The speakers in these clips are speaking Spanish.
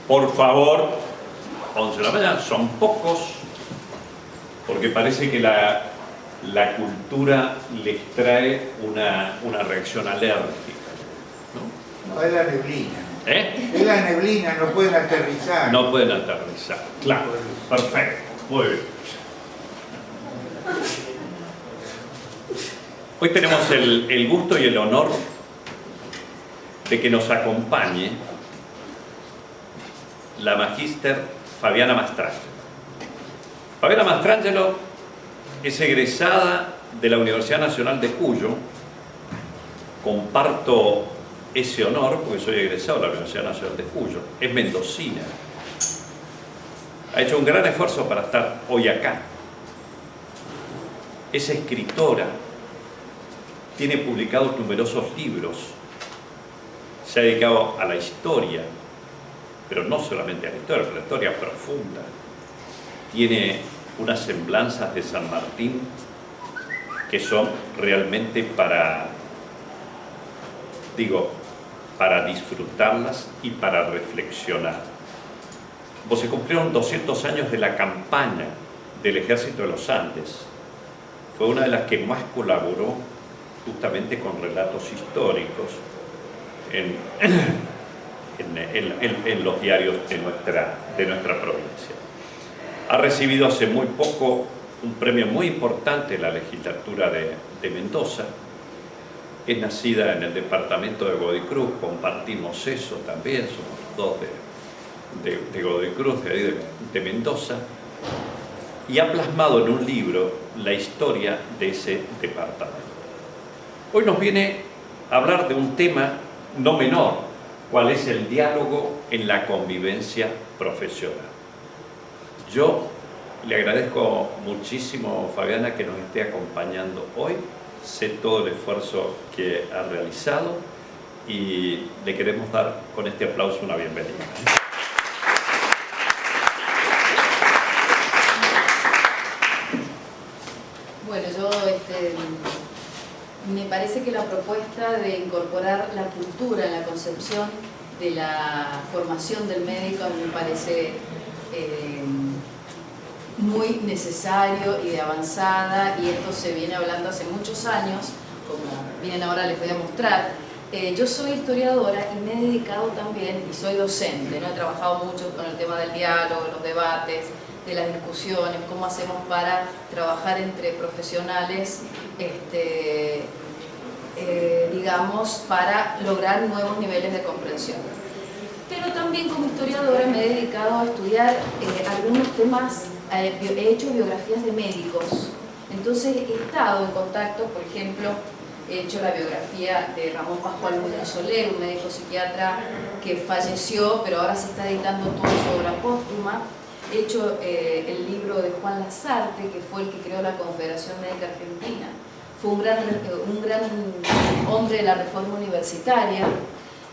Por favor, 11 de la mañana, son pocos, porque parece que la cultura les trae una reacción alérgica, ¿no? No, es la neblina. ¿Eh? Es la neblina, no pueden aterrizar. No pueden aterrizar, claro, perfecto, muy bien. Hoy tenemos el gusto y el honor de que nos acompañe la magíster Fabiana Mastrangelo. Fabiana Mastrangelo es egresada de la Universidad Nacional de Cuyo. Comparto ese honor porque soy egresado de la Universidad Nacional de Cuyo. Es mendocina. Ha hecho un gran esfuerzo para estar hoy acá. Es escritora. Tiene publicados numerosos libros. Se ha dedicado a la historia, pero no solamente a la historia, pero a la historia profunda. Tiene unas semblanzas de San Martín que son realmente para disfrutarlas y para reflexionar. Se cumplieron 200 años de la campaña del Ejército de los Andes. Fue una de las que más colaboró justamente con relatos históricos en los diarios de nuestra provincia. Ha recibido hace muy poco un premio muy importante en la legislatura de Mendoza. Es nacida en el departamento de Godoy Cruz, compartimos eso también, somos dos de Godoy Cruz, de ahí de Mendoza, y ha plasmado en un libro la historia de ese departamento. Hoy nos viene a hablar de un tema no menor, cuál es el diálogo en la convivencia profesional. Yo le agradezco muchísimo, Fabiana, que nos esté acompañando hoy. Sé todo el esfuerzo que ha realizado y le queremos dar con este aplauso una bienvenida. Bueno, yo me parece que la propuesta de incorporar la cultura en la concepción de la formación del médico me parece muy necesario y de avanzada, y esto se viene hablando hace muchos años, como bien ahora les voy a mostrar. Yo soy historiadora y me he dedicado también, y soy docente, ¿no? He trabajado mucho con el tema del diálogo, los debates, de las discusiones, cómo hacemos para trabajar entre profesionales, digamos, para lograr nuevos niveles de comprensión. Pero también como historiadora me he dedicado a estudiar algunos temas, he hecho biografías de médicos. Entonces he estado en contacto, por ejemplo, he hecho la biografía de Ramón Pascual Muñoz Soler, un médico psiquiatra que falleció, pero ahora se está editando toda su obra póstuma. He hecho el libro de Juan Lasarte, que fue el que creó la Confederación Médica Argentina. Fue un gran hombre de la reforma universitaria.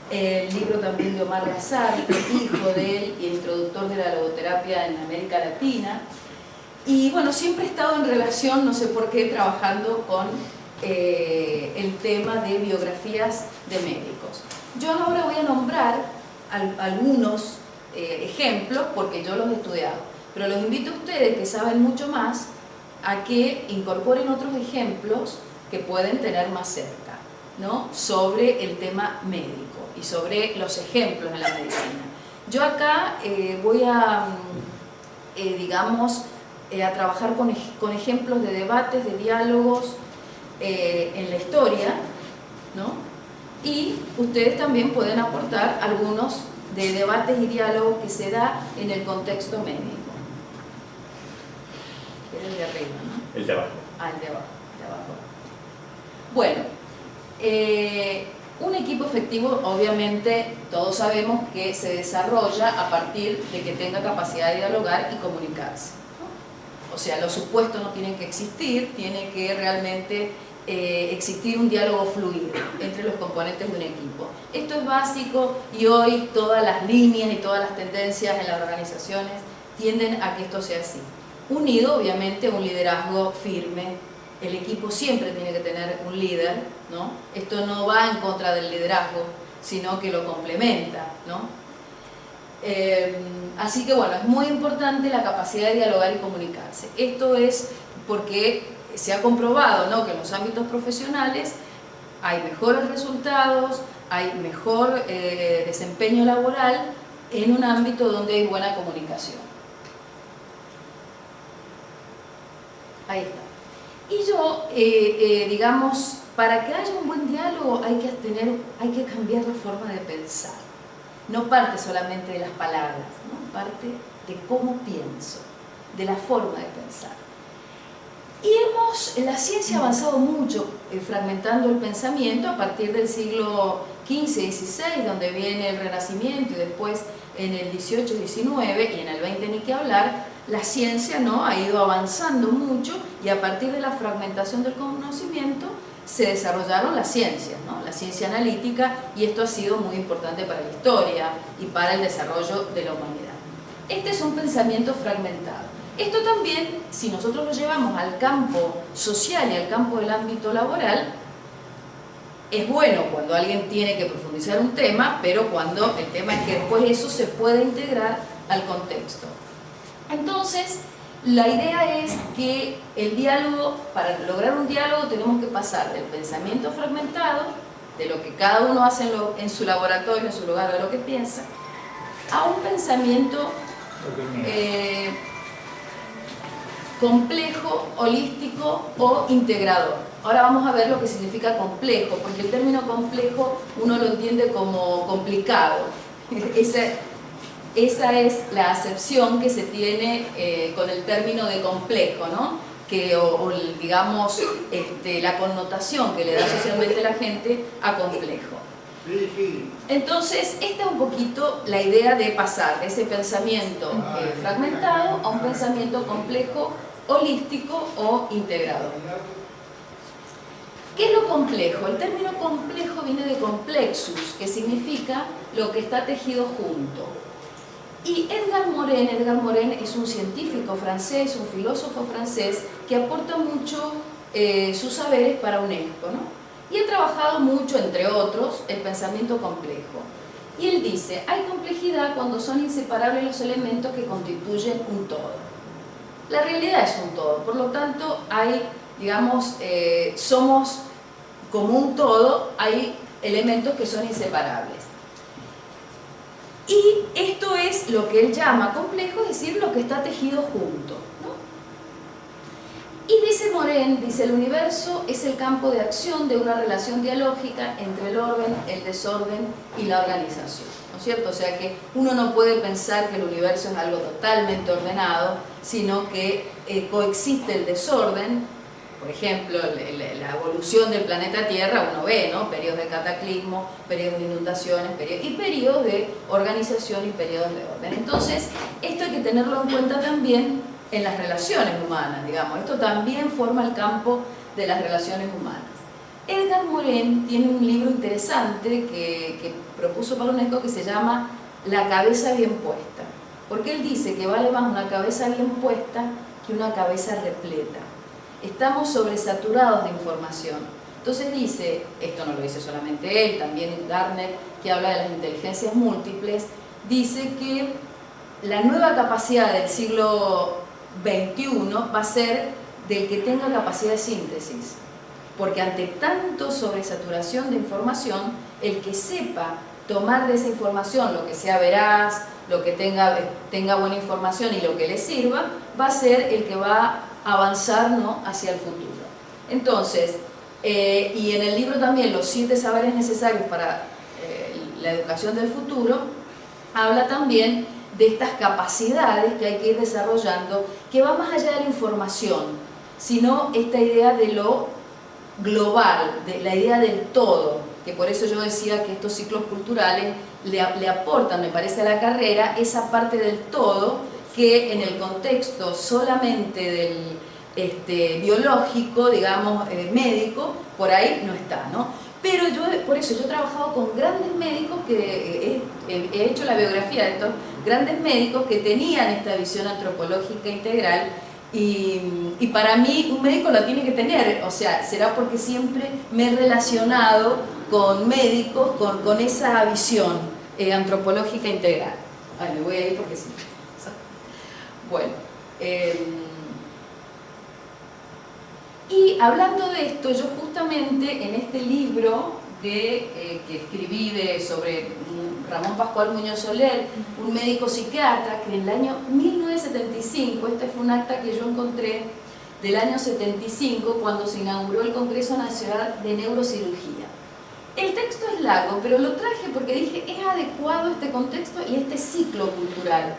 El libro también de Omar Lasarte, hijo de él y introductor de la logoterapia en América Latina. Y bueno, siempre he estado en relación, no sé por qué, trabajando con el tema de biografías de médicos. Yo ahora voy a nombrar algunos ejemplos porque yo los he estudiado, pero los invito a ustedes que saben mucho más a que incorporen otros ejemplos que pueden tener más cerca, ¿no? Sobre el tema médico y sobre los ejemplos en la medicina. Yo acá voy a, digamos, a trabajar con ejemplos de debates, de diálogos en la historia, ¿no? Y ustedes también pueden aportar algunos de debates y diálogos que se da en el contexto médico. Era el de arriba, ¿no? El de abajo. Ah, el de abajo. Bueno, un equipo efectivo, obviamente, todos sabemos que se desarrolla a partir de que tenga capacidad de dialogar y comunicarse, ¿no? O sea, los supuestos no tienen que existir, tiene que realmente existir un diálogo fluido entre los componentes de un equipo. Esto es básico y hoy todas las líneas y todas las tendencias en las organizaciones tienden a que esto sea así. Unido, obviamente, un liderazgo firme. El equipo siempre tiene que tener un líder, ¿no? Esto no va en contra del liderazgo, sino que lo complementa, ¿no? Así que bueno, es muy importante la capacidad de dialogar y comunicarse. Esto es porque se ha comprobado, ¿no?, que en los ámbitos profesionales hay mejores resultados, hay mejor desempeño laboral en un ámbito donde hay buena comunicación. Ahí está. Y yo, digamos, para que haya un buen diálogo hay que cambiar la forma de pensar. No parte solamente de las palabras, ¿no? Parte de cómo pienso, de la forma de pensar. Y la ciencia ha avanzado mucho fragmentando el pensamiento a partir del siglo XV y XVI, donde viene el Renacimiento, y después en el XVIII y XIX, y en el XX ni qué hablar. La ciencia, ¿no?, ha ido avanzando mucho, y a partir de la fragmentación del conocimiento se desarrollaron las ciencias, ¿no?, la ciencia analítica, y esto ha sido muy importante para la historia y para el desarrollo de la humanidad. Este es un pensamiento fragmentado. Esto también, si nosotros lo llevamos al campo social y al campo del ámbito laboral, es bueno cuando alguien tiene que profundizar un tema, pero cuando el tema es que después eso se puede integrar al contexto. Entonces, la idea es que el diálogo, para lograr un diálogo tenemos que pasar del pensamiento fragmentado, de lo que cada uno hace en su laboratorio, en su lugar, de lo que piensa, a un pensamiento complejo, holístico o integrador. Ahora vamos a ver lo que significa complejo, porque el término complejo uno lo entiende como complicado. Esa es la acepción que se tiene con el término de complejo, ¿no? Digamos, la connotación que le da socialmente la gente a complejo. Entonces, esta es un poquito la idea de pasar de ese pensamiento fragmentado a un pensamiento complejo, holístico o integrador. ¿Qué es lo complejo? El término complejo viene de complexus, que significa lo que está tejido junto. Y Edgar Morin es un científico francés, un filósofo francés, que aporta mucho sus saberes para UNESCO, ¿no? Y ha trabajado mucho, entre otros, el pensamiento complejo. Y él dice, hay complejidad cuando son inseparables los elementos que constituyen un todo. La realidad es un todo, por lo tanto, hay, digamos, somos como un todo, hay elementos que son inseparables. Y esto es lo que él llama complejo, es decir, lo que está tejido junto, ¿no? Y dice Morin, dice, el universo es el campo de acción de una relación dialógica entre el orden, el desorden y la organización, ¿no es cierto? O sea que uno no puede pensar que el universo es algo totalmente ordenado, sino que coexiste el desorden. Por ejemplo, la evolución del planeta Tierra, uno ve, ¿no?, periodos de cataclismo, periodos de inundaciones, y periodos de organización y periodos de orden. Entonces, esto hay que tenerlo en cuenta también en las relaciones humanas, digamos. Esto también forma el campo de las relaciones humanas. Edgar Morin tiene un libro interesante que propuso para UNESCO que se llama La cabeza bien puesta, porque él dice que vale más una cabeza bien puesta que una cabeza repleta. Estamos sobresaturados de información. Entonces dice, esto no lo dice solamente él, también Gardner, que habla de las inteligencias múltiples, dice que la nueva capacidad del siglo XXI va a ser del que tenga capacidad de síntesis, porque ante tanto sobresaturación de información, el que sepa tomar de esa información lo que sea veraz, lo que tenga buena información y lo que le sirva, va a ser el que va a avanzar, ¿no?, hacia el futuro. Entonces, y en el libro también, Los 7 saberes necesarios para la educación del futuro, habla también de estas capacidades que hay que ir desarrollando, que va más allá de la información, sino esta idea de lo global, de la idea del todo, que por eso yo decía que estos ciclos culturales le aportan, me parece, a la carrera esa parte del todo que en el contexto solamente del biológico, digamos, médico, por ahí no está, ¿no? Pero por eso yo he trabajado con grandes médicos, que he hecho la biografía de estos grandes médicos que tenían esta visión antropológica integral, y para mí un médico la tiene que tener, o sea, será porque siempre me he relacionado con médicos con esa visión antropológica integral. Ay, me voy a ir porque sí. Bueno, y hablando de esto, yo justamente en este libro que escribí sobre Ramón Pascual Muñoz Soler, un médico psiquiatra que en el año 1975, este fue un acta que yo encontré del año 75, cuando se inauguró el Congreso Nacional de Neurocirugía. El texto es largo, pero lo traje porque dije, es adecuado este contexto y este ciclo cultural,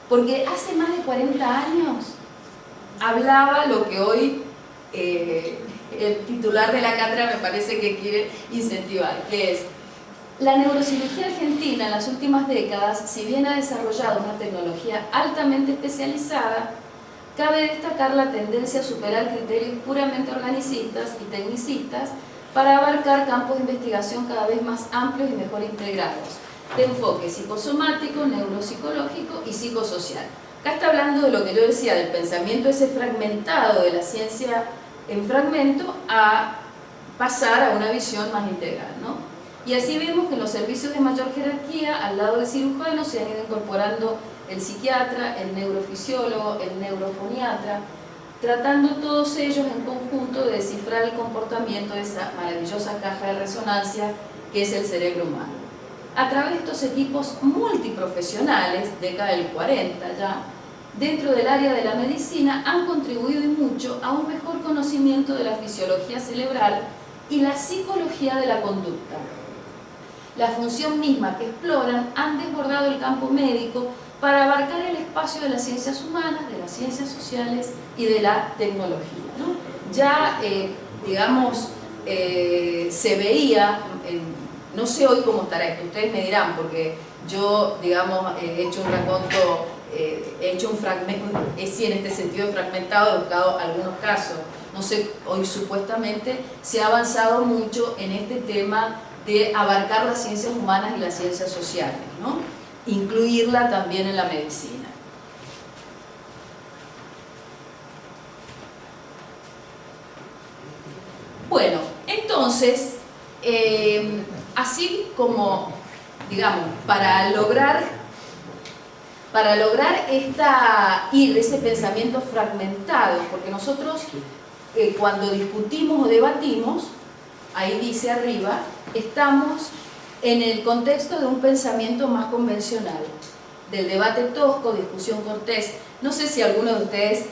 porque hace más de 40 años hablaba lo que hoy el titular de la cátedra me parece que quiere incentivar, que es: la neurocirugía argentina en las últimas décadas, si bien ha desarrollado una tecnología altamente especializada, cabe destacar la tendencia a superar criterios puramente organicistas y tecnicistas para abarcar campos de investigación cada vez más amplios y mejor integrados, de enfoque psicosomático, neuropsicológico y psicosocial. Acá está hablando de lo que yo decía, del pensamiento ese fragmentado de la ciencia en fragmento a pasar a una visión más integral, ¿no? Y así vemos que en los servicios de mayor jerarquía, al lado del cirujano, se han ido incorporando el psiquiatra, el neurofisiólogo, el neurofoniatra, tratando todos ellos en conjunto de descifrar el comportamiento de esa maravillosa caja de resonancia que es el cerebro humano. A través de estos equipos multiprofesionales, década del 40 ya, dentro del área de la medicina, han contribuido y mucho a un mejor conocimiento de la fisiología cerebral y la psicología de la conducta. La función misma que exploran han desbordado el campo médico para abarcar el espacio de las ciencias humanas, de las ciencias sociales y de la tecnología, ¿no? Ya, digamos, se veía, no sé hoy cómo estará esto, ustedes me dirán, porque yo, digamos, he hecho un raconto, he hecho un fragmento, sí, en este sentido fragmentado, he buscado algunos casos. No sé, hoy supuestamente se ha avanzado mucho en este tema de abarcar las ciencias humanas y las ciencias sociales, ¿no? Incluirla también en la medicina. Bueno, entonces, así como, digamos, para lograr ir de ese pensamiento fragmentado, porque nosotros cuando discutimos o debatimos, ahí dice arriba, estamos en el contexto de un pensamiento más convencional, del debate tosco, discusión cortés. No sé si alguno de ustedes,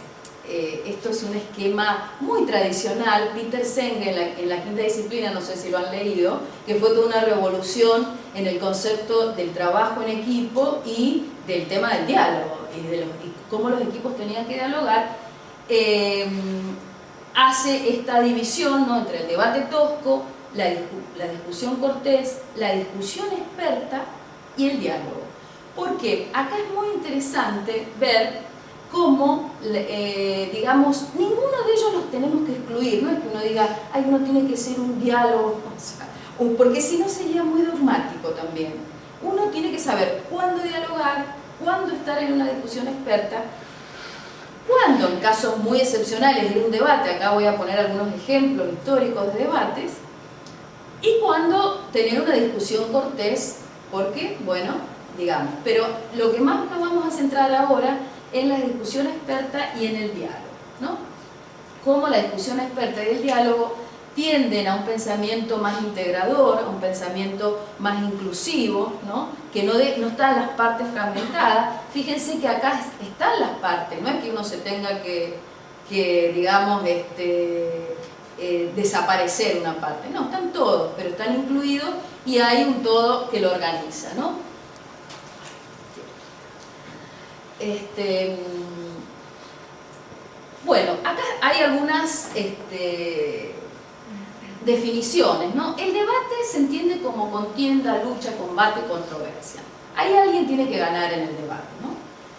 esto es un esquema muy tradicional, Peter Senge en la quinta disciplina, no sé si lo han leído, que fue toda una revolución en el concepto del trabajo en equipo y del tema del diálogo, y cómo los equipos tenían que dialogar. Hace esta división, ¿no?, entre el debate tosco, la discusión cortés, la discusión experta y el diálogo. ¿Por qué? Acá es muy interesante ver cómo, digamos, ninguno de ellos los tenemos que excluir. No es que uno diga, ay, uno tiene que ser un diálogo, o sea, porque si no sería muy dogmático también. Uno tiene que saber cuándo dialogar, cuándo estar en una discusión experta, cuándo, en casos muy excepcionales de un debate, acá voy a poner algunos ejemplos históricos de debates, y cuándo tener una discusión cortés, porque, bueno, digamos, pero lo que más nos vamos a centrar ahora es en la discusión experta y en el diálogo, ¿no? Cómo la discusión experta y el diálogo tienden a un pensamiento más integrador, a un pensamiento más inclusivo, ¿no? Que no están las partes fragmentadas. Fíjense que acá están las partes, no es que uno se tenga que digamos, desaparecer una parte, no, están todos, pero están incluidos y hay un todo que lo organiza, ¿no? Bueno, acá hay algunas definiciones, ¿no? El debate se entiende como contienda, lucha, combate, controversia. Ahí alguien tiene que ganar en el debate, ¿no?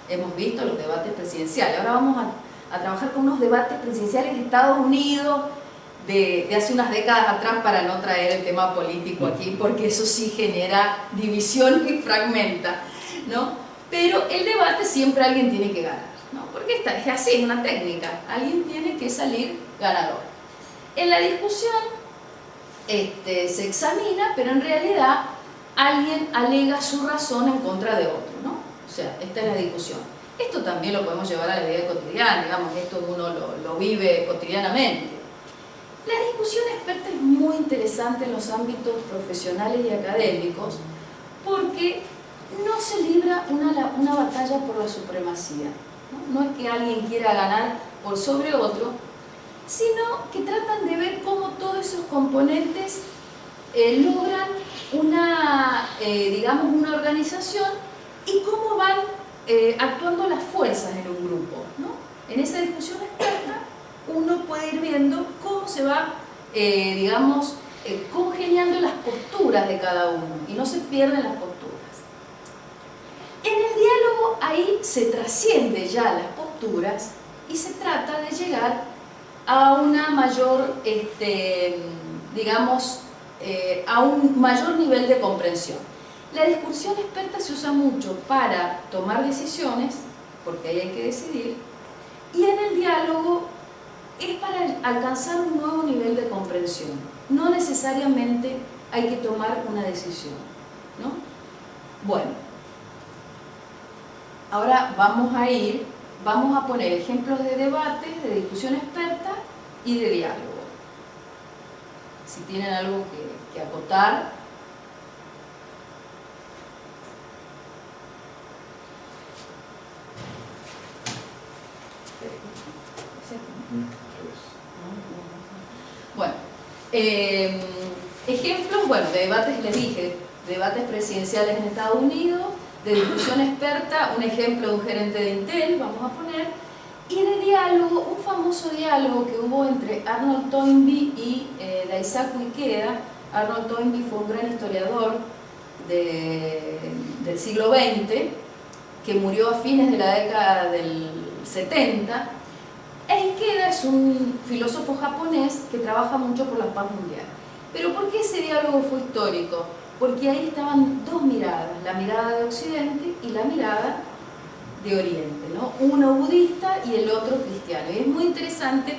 Hemos visto los debates presidenciales. Ahora vamos a trabajar con unos debates presidenciales de Estados Unidos de hace unas décadas atrás, para no traer el tema político aquí, porque eso sí genera división y fragmenta, ¿no? Pero el debate siempre alguien tiene que ganar, ¿no? Porque es así, es una técnica. Alguien tiene que salir ganador. En la discusión se examina, pero en realidad alguien alega su razón en contra de otro, ¿no? O sea, esta es la discusión. Esto también lo podemos llevar a la vida cotidiana, digamos, esto uno lo vive cotidianamente. La discusión experta es muy interesante en los ámbitos profesionales y académicos porque no se libra una batalla por la supremacía. No es que alguien quiera ganar por sobre otro, sino que tratan de ver cómo todos esos componentes logran digamos, una organización y cómo van actuando las fuerzas en un grupo, ¿no? En esa discusión experta uno puede ir viendo cómo se va, digamos, congeniando las posturas de cada uno y no se pierden las posturas. En el diálogo ahí se trasciende ya las posturas y se trata de llegar a una mayor, digamos, a un mayor nivel de comprensión. La discusión experta se usa mucho para tomar decisiones, porque ahí hay que decidir, y en el diálogo es para alcanzar un nuevo nivel de comprensión. No necesariamente hay que tomar una decisión, ¿no? Bueno, ahora vamos a poner ejemplos de debates, de discusión experta y de diálogo. Si tienen algo que acotar. Bueno, ejemplos, bueno, de debates, les dije, debates presidenciales en Estados Unidos, de discusión experta, un ejemplo de un gerente de Intel, vamos a poner, y de diálogo, un famoso diálogo que hubo entre Arnold Toynbee y Daisaku Ikeda. Arnold Toynbee fue un gran historiador del siglo XX, que murió a fines de la década del 70, e Ikeda es un filósofo japonés que trabaja mucho por la paz mundial. Pero ¿por qué ese diálogo fue histórico? Porque ahí estaban dos miradas, la mirada de Occidente y la mirada de Oriente, ¿no? Uno budista y el otro cristiano. Y es muy interesante,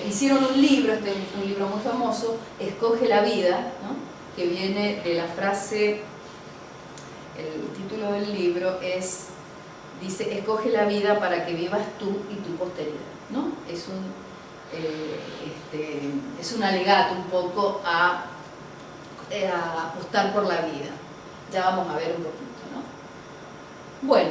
hicieron un libro, este es un libro muy famoso, Escoge la vida, ¿no? Que viene de la frase, el título del libro dice, escoge la vida para que vivas tú y tu posteridad, ¿no? Es un alegato un poco a apostar por la vida. Ya vamos a ver un poquito, ¿no? Bueno,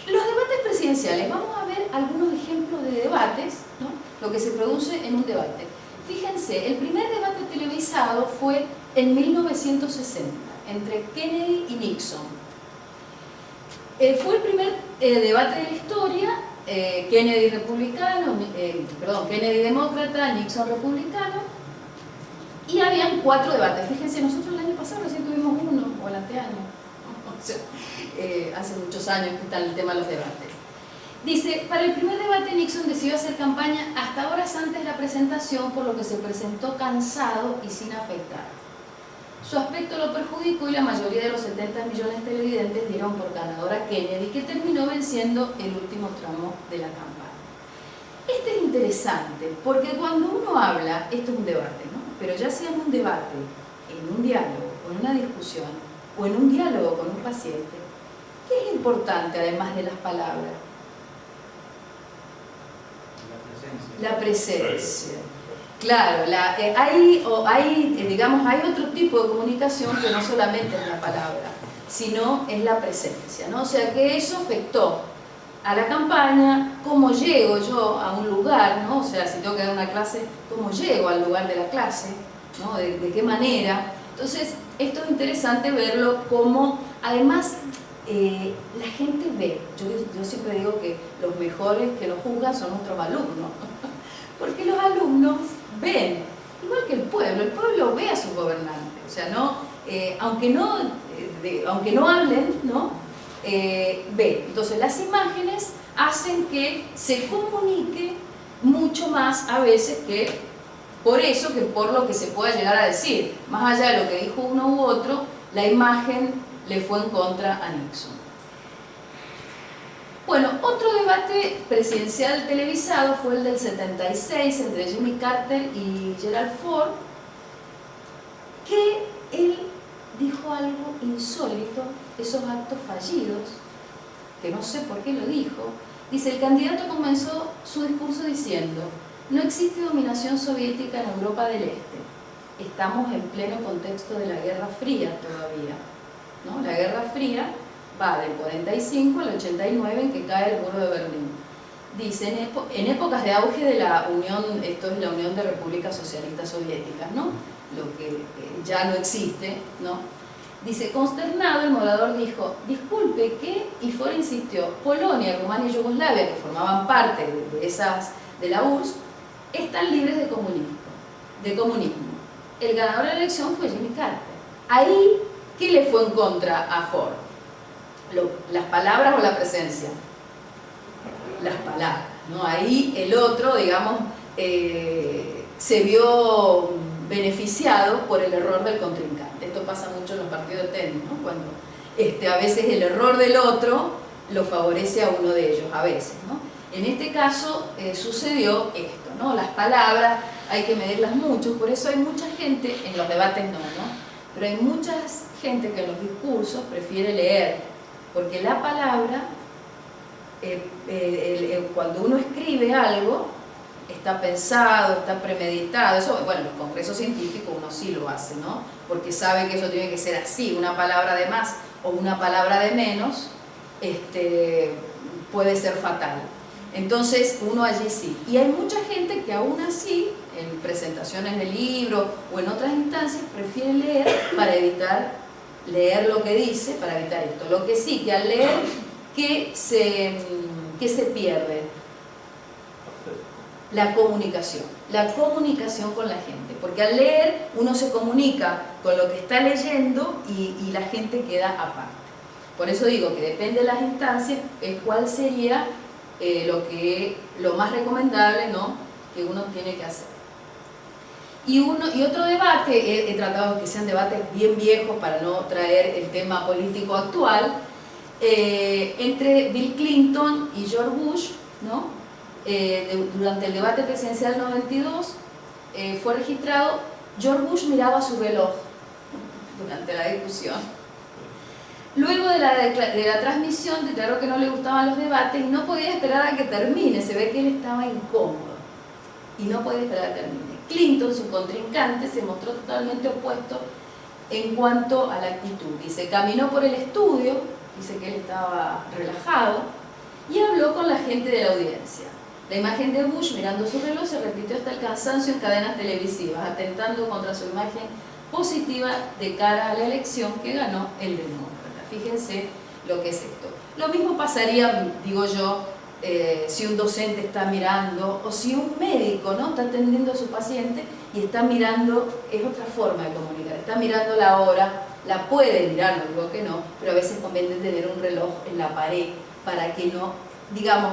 los debates presidenciales, vamos a ver algunos ejemplos de debates, ¿no? Lo que se produce en un debate. Fíjense, el primer debate televisado fue en 1960, entre Kennedy y Nixon. Fue el primer debate de la historia, Kennedy republicano, Kennedy demócrata, Nixon republicano, y habían 4 debates. Fíjense, nosotros el año pasado recién tuvimos uno, o el anteaño, o sea, hace muchos años que está el tema de los debates. Dice, para el primer debate Nixon decidió hacer campaña hasta horas antes de la presentación, por lo que se presentó cansado y sin afectar. Su aspecto lo perjudicó y la mayoría de los 70 millones de televidentes dieron por ganadora a Kennedy, que terminó venciendo el último tramo de la campaña. Este es interesante, porque cuando uno habla, esto es un debate, ¿no? Pero ya sea en un debate, en un diálogo, en una discusión, o en un diálogo con un paciente, ¿qué es importante además de las palabras? La presencia. Claro, hay otro tipo de comunicación que no solamente es la palabra, sino es la presencia, ¿no? O sea que eso afectó a la campaña, cómo llego yo a un lugar, ¿no? O sea, si tengo que dar una clase, cómo llego al lugar de la clase, ¿no? De qué manera. Entonces, esto es interesante verlo como, además, la gente ve. Yo siempre digo que los mejores que nos juzgan son nuestros alumnos, porque los alumnos ven, igual que el pueblo ve a sus gobernantes, o sea, aunque no hablen, ¿no? Ve. Entonces las imágenes hacen que se comunique mucho más a veces que por lo que se pueda llegar a decir. Más allá de lo que dijo uno u otro, la imagen le fue en contra a Nixon. Bueno, otro debate presidencial televisado fue el del 76 entre Jimmy Carter y Gerald Ford, que dijo algo insólito, esos actos fallidos, que no sé por qué lo dijo. Dice, el candidato comenzó su discurso diciendo: no existe dominación soviética en Europa del Este. Estamos en pleno contexto de la Guerra Fría todavía, ¿no? La Guerra Fría va del 45 al 89, en que cae el muro de Berlín. Dice, en épocas de auge de la Unión, esto es la Unión de Repúblicas Socialistas Soviéticas, ¿no? Lo que ya no existe, ¿no? Dice, consternado, el moderador dijo: disculpe, ¿qué? Y Ford insistió: Polonia, Rumania y Yugoslavia, que formaban parte de la URSS, están libres de comunismo. El ganador de la elección fue Jimmy Carter. Ahí, ¿qué le fue en contra a Ford? ¿Las palabras o la presencia? Las palabras, ¿no? Ahí el otro, digamos, se vio beneficiado por el error del contrincante. Esto pasa mucho en los partidos de tenis, ¿no? Cuando a veces el error del otro lo favorece a uno de ellos, a veces, ¿no? En este caso sucedió esto, ¿no? Las palabras hay que medirlas mucho, por eso hay mucha gente, en los debates no, pero hay mucha gente que en los discursos prefiere leer, porque la palabra, cuando uno escribe algo, está pensado, está premeditado. Eso, bueno, en los congresos científicos uno sí lo hace, ¿no? Porque sabe que eso tiene que ser así, una palabra de más o una palabra de menos, puede ser fatal. Entonces uno allí sí. Y hay mucha gente que aún así, en presentaciones de libros o en otras instancias, prefiere leer para evitar leer lo que dice, para evitar esto. Lo que sí, que al leer, ¿qué se pierde? La comunicación con la gente, porque al leer uno se comunica con lo que está leyendo y la gente queda aparte. Por eso digo que depende de las instancias, cuál sería lo más recomendable, ¿no?, que uno tiene que hacer. Y otro debate, he tratado que sean debates bien viejos para no traer el tema político actual, entre Bill Clinton y George Bush, ¿no? Durante el debate presidencial 92 fue registrado, George Bush miraba su reloj durante la discusión. Luego de la transmisión declaró que no le gustaban los debates y no podía esperar a que termine. Se ve que él estaba incómodo y no podía esperar a que termine. Clinton, su contrincante, se mostró totalmente opuesto en cuanto a la actitud. Dice, caminó por el estudio, dice que él estaba relajado y habló con la gente de la audiencia. La imagen de Bush mirando su reloj se repitió hasta el cansancio en cadenas televisivas, atentando contra su imagen positiva de cara a la elección que ganó el demócrata. Fíjense lo que es esto. Lo mismo pasaría, digo yo, si un docente está mirando, o si un médico, ¿no?, está atendiendo a su paciente y está mirando, es otra forma de comunicar, está mirando la hora, la puede mirar, no digo que no, pero a veces conviene tener un reloj en la pared para que no, digamos,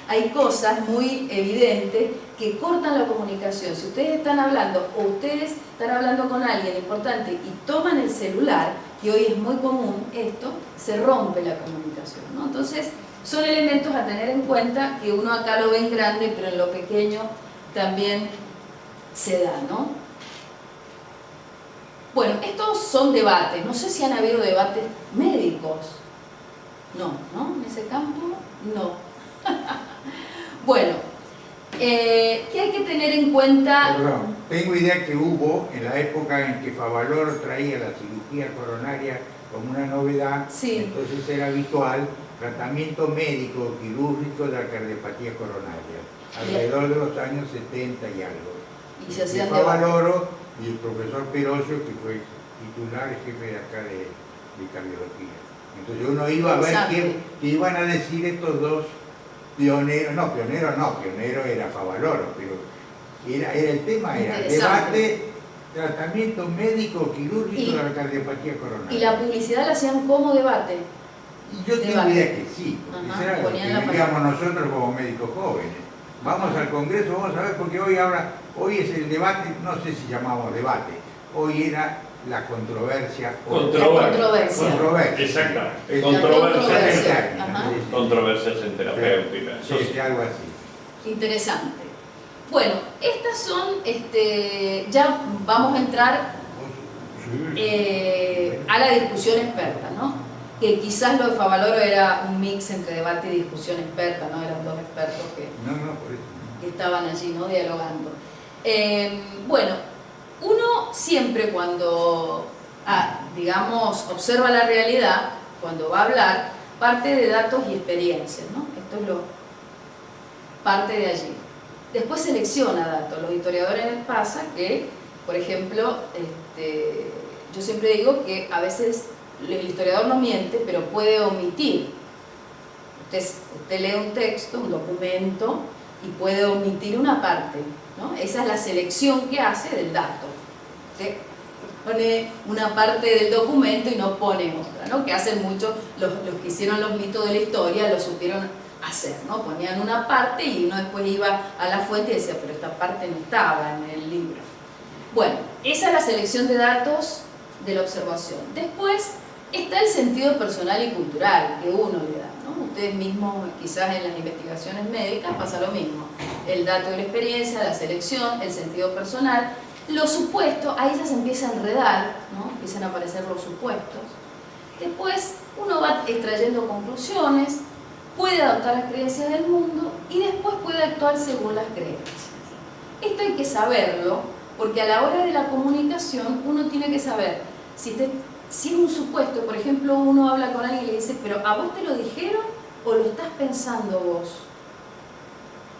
hay cosas muy evidentes que cortan la comunicación. Si ustedes están hablando o ustedes están hablando con alguien importante y toman el celular, que hoy es muy común esto, se rompe la comunicación, ¿no? Entonces, son elementos a tener en cuenta que uno acá lo ve en grande, pero en lo pequeño también se da, ¿no? Bueno, estos son debates. No sé si han habido debates médicos. No, ¿no? En ese campo, no. Bueno, ¿qué hay que tener en cuenta? Perdón, tengo idea que hubo en la época en que Favaloro traía la cirugía coronaria como una novedad, sí. Entonces era habitual tratamiento médico quirúrgico de la cardiopatía coronaria, alrededor de los años 70 y algo. Y se hacían Favaloro y el profesor Perocio, que fue titular y jefe de acá de cardiología. Entonces uno iba a ver qué iban a decir estos dos pioneros, pionero era Favaloro, pero era el tema, era debate, tratamiento médico quirúrgico de la cardiopatía coronaria. ¿Y la publicidad la hacían como debate? Y yo tengo idea que sí, porque era lo que digamos nosotros como médicos jóvenes. Vamos al Congreso, vamos a ver, porque hoy es el debate, no sé si llamamos debate, hoy era la controversia. Controversia. Exactamente. Controversias en terapéutica. Sí, algo así. Interesante. Bueno, estas son, ya vamos a entrar a la discusión experta, ¿no? Que quizás lo de Favaloro era un mix entre debate y discusión experta, ¿no? Eran dos expertos que, por eso. que estaban allí, ¿no? Dialogando. Bueno, uno siempre cuando, digamos, observa la realidad, cuando va a hablar, parte de datos y experiencias, ¿no? Esto es parte de allí. Después selecciona datos. Los historiadores les pasa que, por ejemplo, yo siempre digo que a veces el historiador no miente, pero puede omitir. Usted lee un texto, un documento, y puede omitir una parte, ¿no? Esa es la selección que hace del dato. Usted pone una parte del documento y no pone otra, ¿no? Que hacen mucho los que hicieron los mitos de la historia, lo supieron hacer, ¿no? Ponían una parte y uno después iba a la fuente y decía, pero esta parte no estaba en el libro. Bueno, esa es la selección de datos de la observación. Después está el sentido personal y cultural que uno le da, ¿no? Ustedes mismos, quizás en las investigaciones médicas pasa lo mismo. El dato de la experiencia, la selección, el sentido personal, los supuestos, ahí ya se empieza a enredar, ¿no? Empiezan a aparecer los supuestos. Después uno va extrayendo conclusiones, puede adoptar las creencias del mundo y después puede actuar según las creencias. Esto hay que saberlo, porque a la hora de la comunicación uno tiene que saber si es un supuesto. Por ejemplo, uno habla con alguien y le dice, pero ¿a vos te lo dijeron o lo estás pensando vos?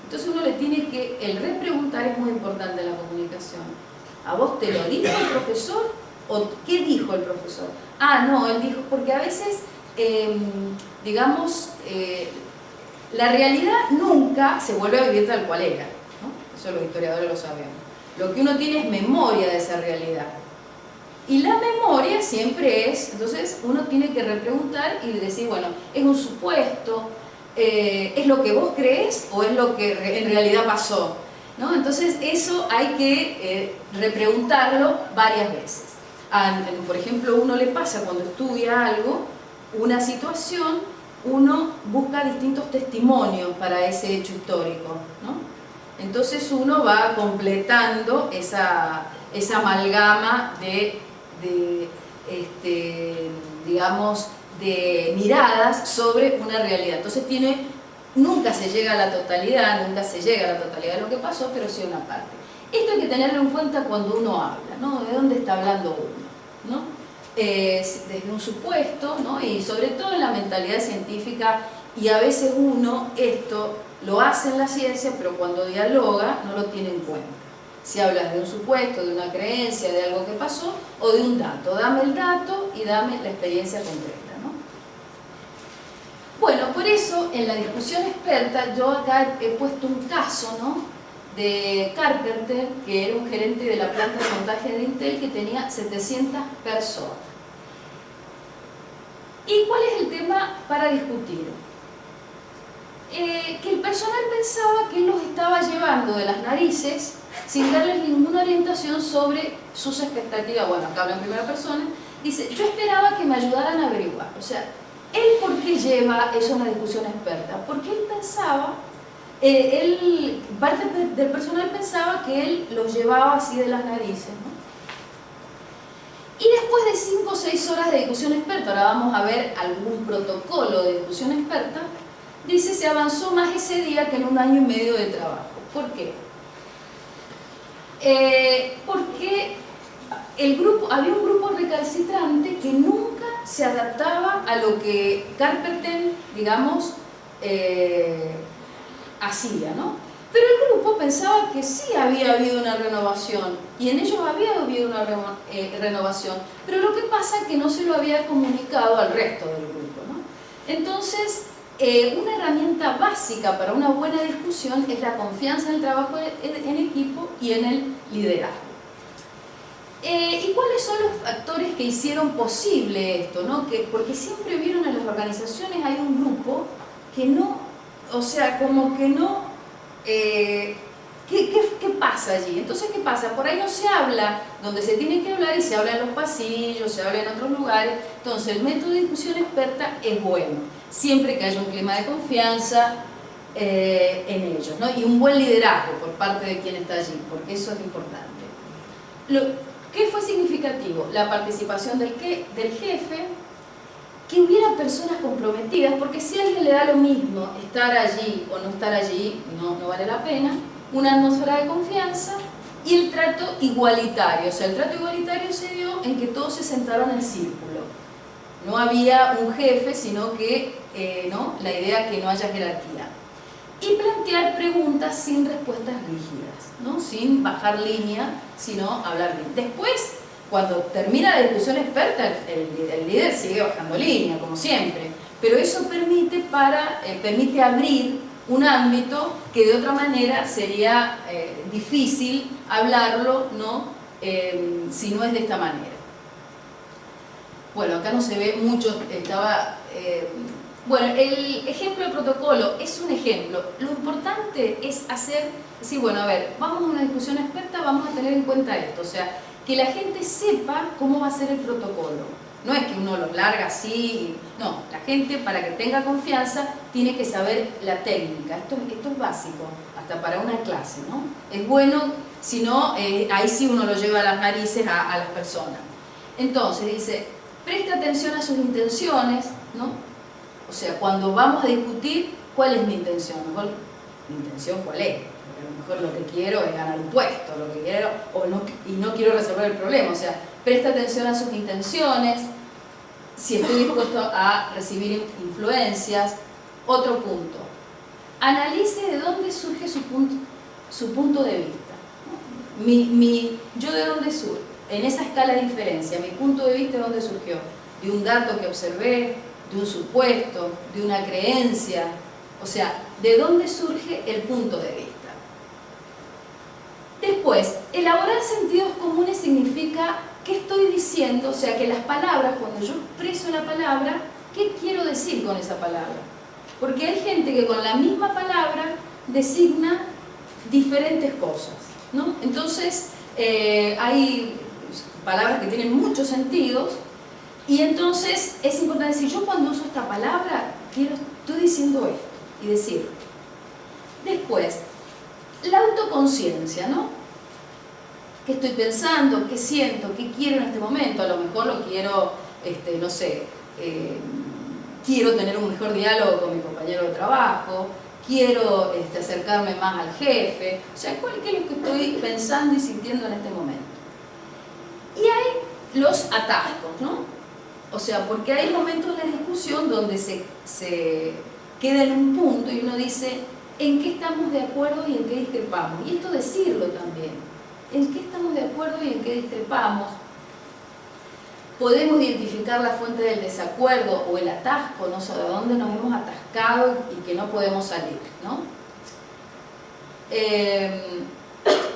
Entonces uno le tiene que, el repreguntar es muy importante en la comunicación. ¿A vos te lo dijo el profesor o qué dijo el profesor? Ah, no, él dijo, porque a veces, digamos, la realidad nunca se vuelve a vivir tal cual era, ¿no? Eso los historiadores lo sabemos. Lo que uno tiene es memoria de esa realidad. Y la memoria siempre es, entonces uno tiene que repreguntar y decir, bueno, es un supuesto, ¿es lo que vos crees o es lo que en realidad pasó? ¿No? Entonces eso hay que repreguntarlo varias veces. Por ejemplo, uno le pasa cuando estudia algo, una situación, uno busca distintos testimonios para ese hecho histórico, ¿no? Entonces uno va completando esa amalgama digamos, de miradas sobre una realidad. Entonces nunca se llega a la totalidad, de lo que pasó, pero sí una parte. Esto hay que tenerlo en cuenta cuando uno habla, ¿no? ¿De dónde está hablando uno? ¿No? Desde un supuesto, ¿no? Y sobre todo en la mentalidad científica, y a veces uno esto lo hace en la ciencia, pero cuando dialoga no lo tiene en cuenta. Si hablas de un supuesto, de una creencia, de algo que pasó, o de un dato. Dame el dato y dame la experiencia concreta, ¿no? Bueno, por eso en la discusión experta yo acá he puesto un caso, ¿no? De Carpenter, que era un gerente de la planta de montaje de Intel que tenía 700 personas. ¿Y cuál es el tema para discutir? Que el personal pensaba que él los estaba llevando de las narices sin darles ninguna orientación sobre sus expectativas. Bueno, acá habla en primera persona. Dice, yo esperaba que me ayudaran a averiguar. O sea, ¿él por qué lleva eso a una discusión experta? Porque él pensaba, parte del personal pensaba que él los llevaba así de las narices, ¿no? Y después de 5 o 6 horas de discusión experta, ahora vamos a ver algún protocolo de discusión experta, dice, se avanzó más ese día que en 1 año y medio de trabajo. ¿Por qué? Porque había un grupo recalcitrante que nunca se adaptaba a lo que Carpenter, digamos, hacía, ¿no? Pero el grupo pensaba que sí había habido una renovación, y en ellos había habido una renovación, pero lo que pasa es que no se lo había comunicado al resto del grupo, ¿no? Entonces, una herramienta básica para una buena discusión es la confianza en el trabajo en equipo y en el liderazgo. ¿Y cuáles son los factores que hicieron posible esto, ¿no? Porque siempre vieron en las organizaciones hay un grupo que no, o sea, como que no, ¿qué pasa allí? Entonces, ¿qué pasa? Por ahí no se habla donde se tiene que hablar y se habla en los pasillos, se habla en otros lugares. Entonces, el método de discusión experta es bueno, siempre que haya un clima de confianza en ellos, ¿no? Y un buen liderazgo por parte de quien está allí, porque eso es importante. ¿Qué fue significativo? La participación del jefe, que hubiera personas comprometidas, porque si a alguien le da lo mismo estar allí o no estar allí, no vale la pena, una atmósfera de confianza y el trato igualitario. O sea, el trato igualitario se dio en que todos se sentaron en círculo. No había un jefe, sino que ¿no? La idea que no haya jerarquía. Y plantear preguntas sin respuestas rígidas, ¿no? Sin bajar línea, sino hablar bien. Después, cuando termina la discusión experta, el líder sigue bajando línea, como siempre, pero eso permite abrir un ámbito que de otra manera sería difícil hablarlo, ¿no? Si no es de esta manera. Bueno, acá no se ve mucho, bueno, el ejemplo del protocolo es un ejemplo. Lo importante es decir, bueno, a ver, vamos a una discusión experta, vamos a tener en cuenta esto, o sea, que la gente sepa cómo va a ser el protocolo. No es que uno lo larga así, no, la gente para que tenga confianza tiene que saber la técnica. Esto es básico, hasta para una clase, ¿no? Es bueno, si no, ahí sí uno lo lleva a las narices a las personas. Entonces dice, presta atención a sus intenciones, ¿no? O sea, cuando vamos a discutir, ¿cuál es mi intención? Mejor, ¿mi intención cuál es? Porque a lo mejor lo que quiero es ganar un puesto, lo que quiero, y no quiero resolver el problema. O sea, presta atención a sus intenciones, si estoy dispuesto a recibir influencias. Otro punto, analice de dónde surge su punto de vista. ¿Yo de dónde surge? En esa escala de diferencia, mi punto de vista, ¿de dónde surgió? De un dato que observé, de un supuesto, de una creencia, o sea, ¿de dónde surge el punto de vista? Después, elaborar sentidos comunes significa qué estoy diciendo, o sea, que las palabras, cuando yo expreso la palabra, ¿qué quiero decir con esa palabra? Porque hay gente que con la misma palabra designa diferentes cosas, ¿no? Entonces, hay palabras que tienen muchos sentidos. Y entonces es importante decir, yo cuando uso esta palabra, estoy diciendo esto, y decirlo. Después, la autoconciencia, ¿no? ¿Qué estoy pensando? ¿Qué siento? ¿Qué quiero en este momento? A lo mejor lo quiero, no sé, quiero tener un mejor diálogo con mi compañero de trabajo, quiero acercarme más al jefe, o sea, ¿qué es lo que estoy pensando y sintiendo en este momento? Y hay los atascos, ¿no? O sea, porque hay momentos de la discusión donde se queda en un punto y uno dice en qué estamos de acuerdo y en qué discrepamos. Y esto decirlo también, en qué estamos de acuerdo y en qué discrepamos. Podemos identificar la fuente del desacuerdo o el atasco, no sé de dónde nos hemos atascado y que no podemos salir, ¿no?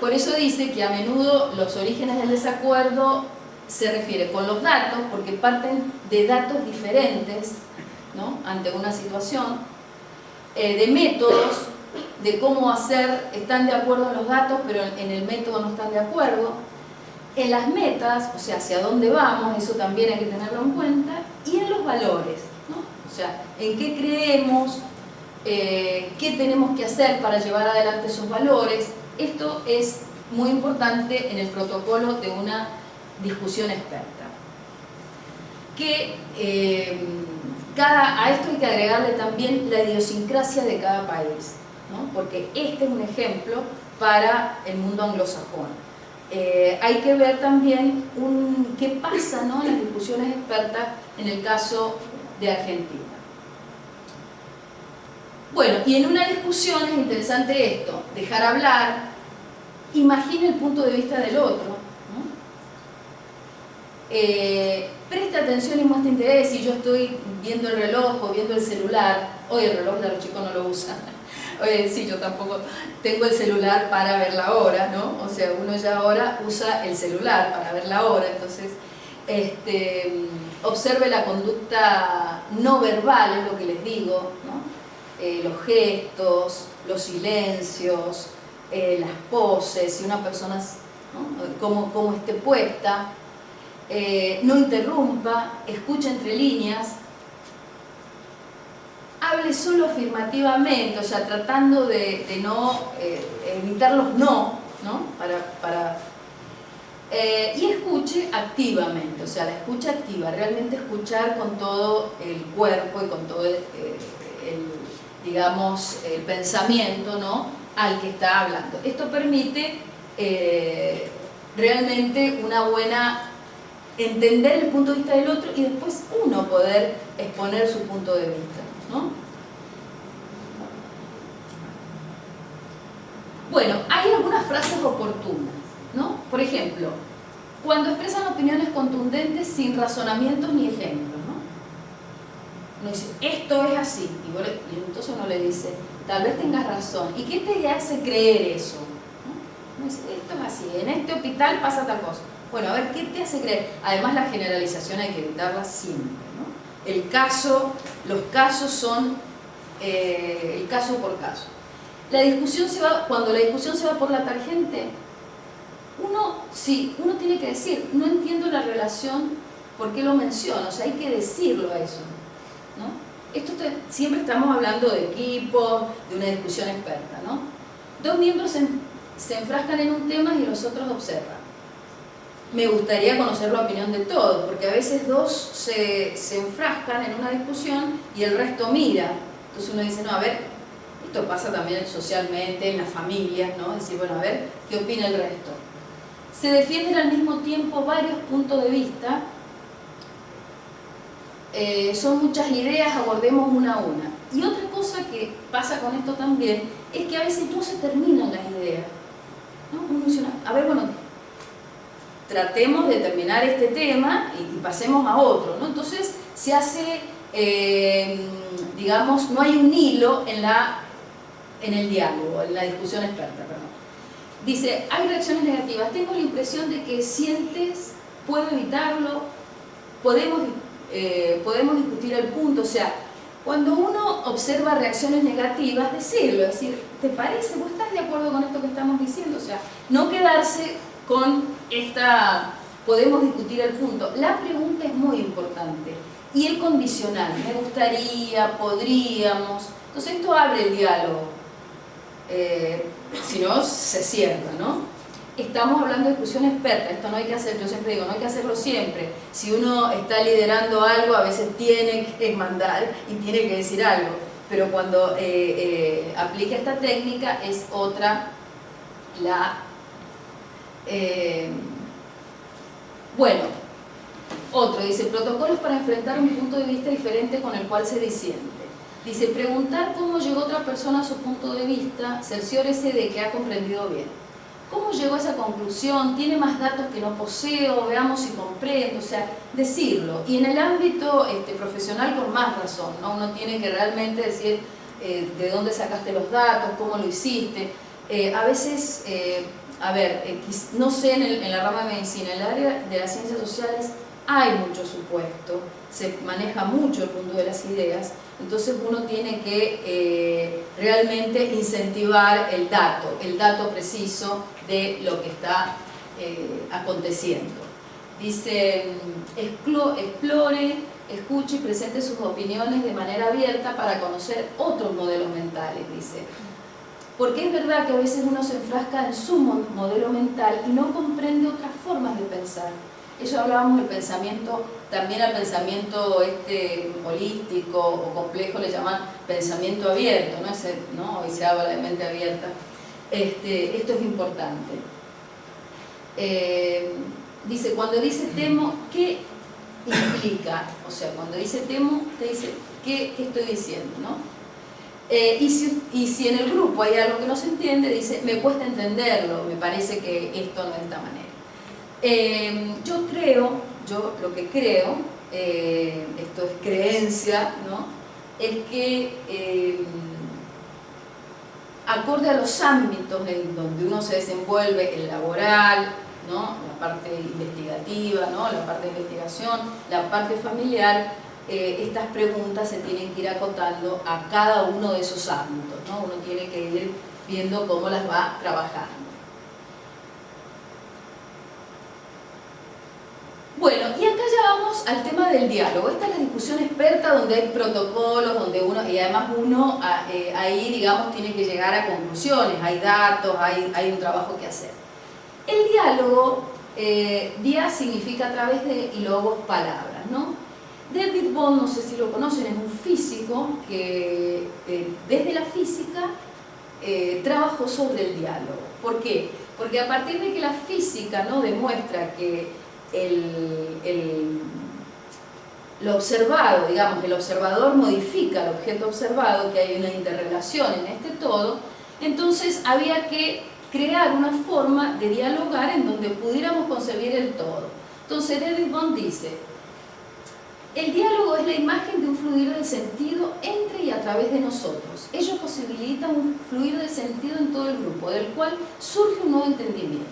Por eso dice que a menudo los orígenes del desacuerdo se refiere con los datos, porque parten de datos diferentes, ¿no? Ante una situación, de métodos, de cómo hacer, están de acuerdo en los datos, pero en el método no están de acuerdo, en las metas, o sea, hacia dónde vamos, eso también hay que tenerlo en cuenta, y en los valores, ¿no? O sea, en qué creemos, qué tenemos que hacer para llevar adelante esos valores. Esto es muy importante en el protocolo de una discusión experta. Que a esto hay que agregarle también la idiosincrasia de cada país, ¿no? Porque este es un ejemplo para el mundo anglosajón. Hay que ver también qué pasa, ¿no? En las discusiones expertas en el caso de Argentina. Bueno, y en una discusión es interesante esto, dejar hablar, imagine el punto de vista del otro, presta atención y muestra interés. Si yo estoy viendo el reloj o viendo el celular, hoy el reloj de los chicos no lo usan, sí, yo tampoco tengo el celular para ver la hora, ¿no? O sea, uno ya ahora usa el celular para ver la hora, entonces observe la conducta no verbal, es lo que les digo, ¿no? Los gestos, los silencios, las poses, si una persona, ¿no? cómo esté puesta. No interrumpa, escucha entre líneas, hable solo afirmativamente, o sea, tratando de no evitar los no, ¿no? Y escuche activamente, o sea, la escucha activa, realmente escuchar con todo el cuerpo y con todo digamos, el pensamiento, ¿no?, al que está hablando. Esto permite realmente una buena entender el punto de vista del otro y después uno poder exponer su punto de vista, ¿no? Bueno, hay algunas frases oportunas, ¿no? Por ejemplo, cuando expresan opiniones contundentes sin razonamientos ni ejemplos, ¿no? Uno dice, esto es así, y entonces uno le dice, tal vez tengas razón. ¿Y qué te hace creer eso? ¿No? Uno dice, esto es así, en este hospital pasa tal cosa. Bueno, a ver, ¿qué te hace creer? Además, la generalización hay que evitarla siempre, ¿no? Los casos son el caso por caso. La discusión cuando la discusión se va por la tangente, uno tiene que decir, no entiendo la relación, ¿por qué lo menciono? O sea, hay que decirlo a eso, ¿no? Siempre estamos hablando de equipos, de una discusión experta, ¿no? Dos miembros se enfrascan en un tema y los otros observan. Me gustaría conocer la opinión de todos, porque a veces dos se enfrascan en una discusión y el resto mira. Entonces uno dice, no, a ver, esto pasa también socialmente, en las familias, ¿no? Decir, bueno, a ver, ¿qué opina el resto? Se defienden al mismo tiempo varios puntos de vista. Son muchas ideas, abordemos una a una. Y otra cosa que pasa con esto también es que a veces no se terminan las ideas, ¿no? Uno dice, a ver, bueno, tratemos de terminar este tema y pasemos a otro, ¿no? Entonces se hace, digamos, no hay un hilo en el diálogo, en la discusión experta, perdón. Dice, hay reacciones negativas, tengo la impresión de que sientes, puedo evitarlo, podemos discutir el punto, o sea, cuando uno observa reacciones negativas, decirlo, es decir, ¿te parece? ¿Vos estás de acuerdo con esto que estamos diciendo? O sea, no quedarse con podemos discutir el punto. La pregunta es muy importante. Y el condicional, me gustaría, podríamos. Entonces esto abre el diálogo. Si no, se cierra, ¿no? Estamos hablando de discusión experta, esto no hay que hacer, yo siempre digo, no hay que hacerlo siempre. Si uno está liderando algo, a veces tiene que mandar y tiene que decir algo. Pero cuando aplica esta técnica es otra bueno, otro dice, protocolos para enfrentar un punto de vista diferente con el cual se disiente. Dice, preguntar cómo llegó otra persona a su punto de vista, cerciórese de que ha comprendido bien. ¿Cómo llegó a esa conclusión? ¿Tiene más datos que no poseo? Veamos si comprendo, o sea, decirlo. Y en el ámbito profesional con más razón, ¿no? Uno tiene que realmente decir de dónde sacaste los datos, cómo lo hiciste. A veces... no sé, en la rama de medicina, en el área de las ciencias sociales hay mucho supuesto, se maneja mucho el punto de las ideas, entonces uno tiene que realmente incentivar el dato preciso de lo que está aconteciendo. Dice, explore, escuche y presente sus opiniones de manera abierta para conocer otros modelos mentales, dice. Porque es verdad que a veces uno se enfrasca en su modelo mental y no comprende otras formas de pensar. Eso hablábamos del pensamiento, también al pensamiento holístico o complejo le llaman pensamiento abierto, ¿no? Hoy se habla de mente abierta. Esto es importante. Dice, cuando dice temo, ¿qué implica? O sea, cuando dice temo, te dice, ¿qué estoy diciendo? ¿No? Y si en el grupo hay algo que no se entiende, dice, me cuesta entenderlo, me parece que esto no es de esta manera. Yo lo que creo, esto es creencia, ¿no? Es que acorde a los ámbitos en donde uno se desenvuelve, el laboral, ¿no? La parte investigativa, ¿no? La parte de investigación, la parte familiar, estas preguntas se tienen que ir acotando a cada uno de esos ámbitos, ¿no? Uno tiene que ir viendo cómo las va trabajando. Bueno, y acá ya vamos al tema del diálogo. Esta es la discusión experta donde hay protocolos, donde y además uno ahí, digamos, tiene que llegar a conclusiones, hay datos, hay un trabajo que hacer. El diálogo Dia significa a través de y logos palabras, ¿no? David Bohm, no sé si lo conocen, es un físico que desde la física trabajó sobre el diálogo. ¿Por qué? Porque a partir de que la física, ¿no?, demuestra que lo observado, digamos, el observador modifica al objeto observado, que hay una interrelación en este todo, entonces había que crear una forma de dialogar en donde pudiéramos concebir el todo. Entonces David Bohm dice: el diálogo es la imagen de un fluir del sentido entre y a través de nosotros. Ello posibilita un fluir del sentido en todo el grupo, del cual surge un nuevo entendimiento.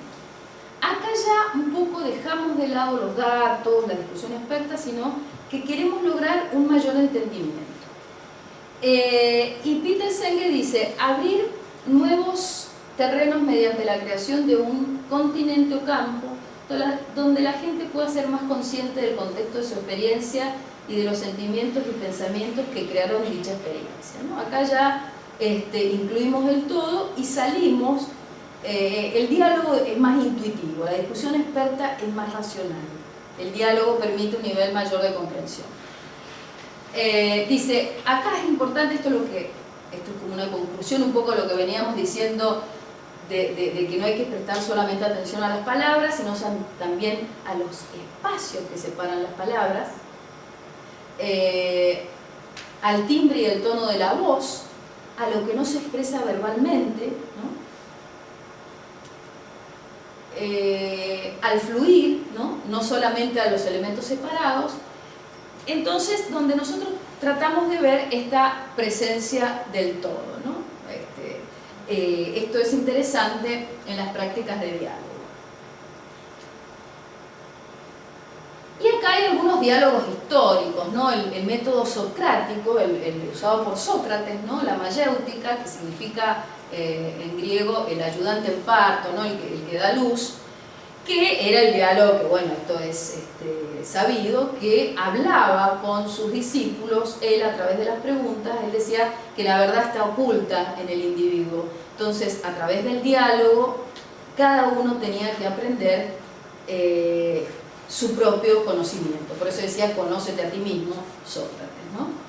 Acá ya un poco dejamos de lado los datos, la discusión experta, sino que queremos lograr un mayor entendimiento. Y Peter Senge dice: abrir nuevos terrenos mediante la creación de un continente o campo donde la gente pueda ser más consciente del contexto de su experiencia y de los sentimientos y pensamientos que crearon dicha experiencia, ¿no? Acá ya incluimos el todo y salimos. El diálogo es más intuitivo, la discusión experta es más racional. El diálogo permite un nivel mayor de comprensión. Dice, acá es importante, esto es como una conclusión un poco de lo que veníamos diciendo, de que no hay que prestar solamente atención a las palabras, sino también a los espacios que separan las palabras, al timbre y el tono de la voz, a lo que no se expresa verbalmente, ¿no? Al fluir, ¿no solamente a los elementos separados. Entonces, donde nosotros tratamos de ver esta presencia del todo, ¿no? Esto es interesante en las prácticas de diálogo. Y acá hay algunos diálogos históricos, ¿no? El método socrático, el usado por Sócrates, ¿no? La mayéutica, que significa en griego el ayudante en parto, ¿no? el que da luz, que era el diálogo que, bueno, esto es sabido, que hablaba con sus discípulos. Él, a través de las preguntas, él decía que la verdad está oculta en el individuo. Entonces, a través del diálogo, cada uno tenía que aprender su propio conocimiento. Por eso decía, conócete a ti mismo, Sócrates, ¿no?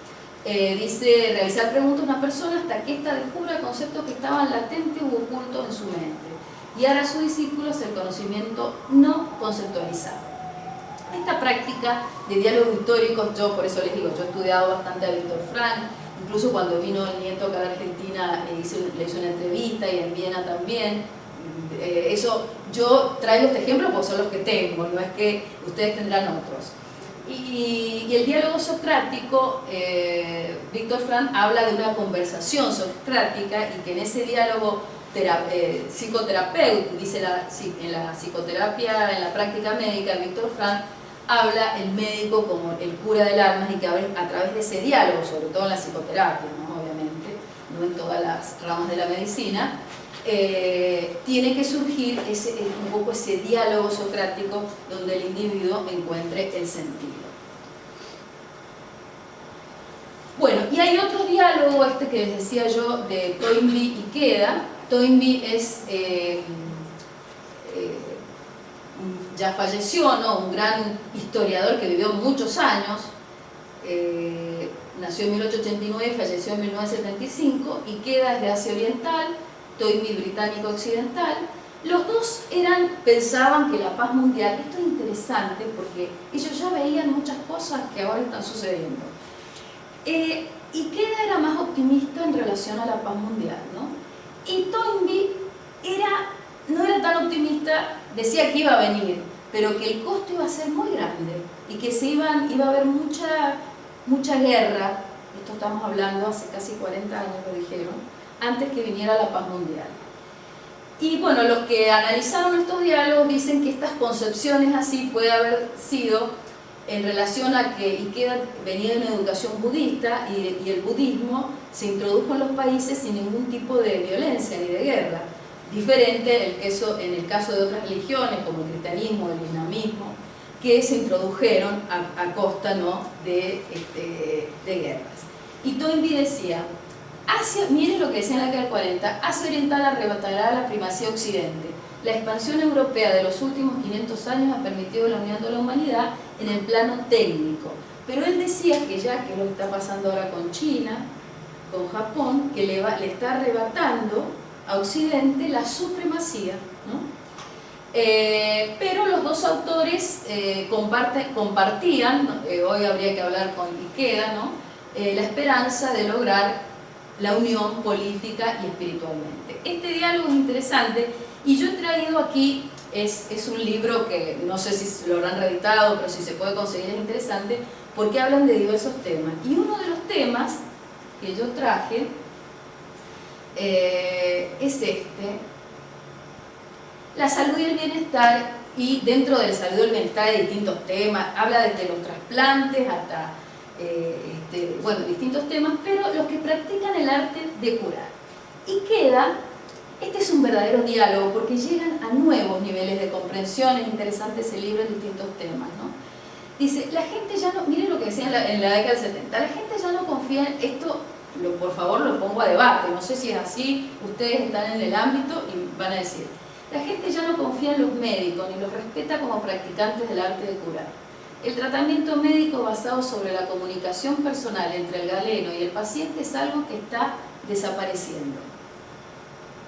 Dice, realizar preguntas a una persona hasta que ésta descubra conceptos que estaban latentes u ocultos en su mente, y a sus discípulos el conocimiento no conceptualizado. Esta práctica de diálogos históricos, yo por eso les digo, yo he estudiado bastante a Víctor Frank, incluso cuando vino el nieto acá a Argentina le hice una entrevista, y en Viena también. Yo traigo este ejemplo porque son los que tengo, no es que ustedes tendrán otros. Y el diálogo socrático, Víctor Frank habla de una conversación socrática, y que en ese diálogo psicoterapeuta, dice en la psicoterapia, en la práctica médica, Víctor Frank habla el médico como el cura del alma, y que a través de ese diálogo, sobre todo en la psicoterapia, ¿no? Obviamente, no en todas las ramas de la medicina, tiene que surgir un poco ese diálogo socrático donde el individuo encuentre el sentido. Bueno, y hay otro diálogo, que les decía yo, de Toynbee y Queda. Toynbee ya falleció, ¿no? Un gran historiador que vivió muchos años, nació en 1889, falleció en 1975, y Queda es de Asia Oriental, Toynbee británico occidental. Los dos pensaban que la paz mundial, esto es interesante porque ellos ya veían muchas cosas que ahora están sucediendo. Y Queda era más optimista en relación a la paz mundial, ¿no? Y Toynbee no era tan optimista, decía que iba a venir, pero que el costo iba a ser muy grande y que iba a haber mucha guerra. Esto estamos hablando hace casi 40 años, lo dijeron, antes que viniera la paz mundial. Y bueno, los que analizaron estos diálogos dicen que estas concepciones así puede haber sido en relación a que Ikeda venía de una educación budista, y el budismo se introdujo en los países sin ningún tipo de violencia ni de guerra, diferente en el caso de otras religiones como el cristianismo, el islamismo, que se introdujeron a costa, ¿no?, de guerras. Y Toynbee decía, miren lo que decía en la década del 40, Asia Oriental arrebatará la primacía a Occidente, la expansión europea de los últimos 500 años ha permitido la unión de la humanidad en el plano técnico. Pero él decía que ya, que es lo que está pasando ahora con China, con Japón, que le está arrebatando a Occidente la supremacía, ¿no? Pero los dos autores compartían, hoy habría que hablar con Ikeda, ¿no? La esperanza de lograr la unión política y espiritualmente. Este diálogo es interesante y yo he traído aquí, es un libro que no sé si lo habrán reeditado, pero si se puede conseguir es interesante, porque hablan de diversos temas. Y uno de los temas que yo traje es la salud y el bienestar, y dentro de la salud y el bienestar hay distintos temas, habla desde los trasplantes hasta bueno, distintos temas, pero los que practican el arte de curar. Y queda, este es un verdadero diálogo porque llegan a nuevos niveles de comprensión. Es interesante ese libro en distintos temas, ¿no? Dice, la gente ya no, miren lo que decía en la década del 70, la gente ya no confía en esto, por favor lo pongo a debate, no sé si es así, ustedes están en el ámbito y van a decir, la gente ya no confía en los médicos ni los respeta como practicantes del arte de curar. El tratamiento médico basado sobre la comunicación personal entre el galeno y el paciente es algo que está desapareciendo.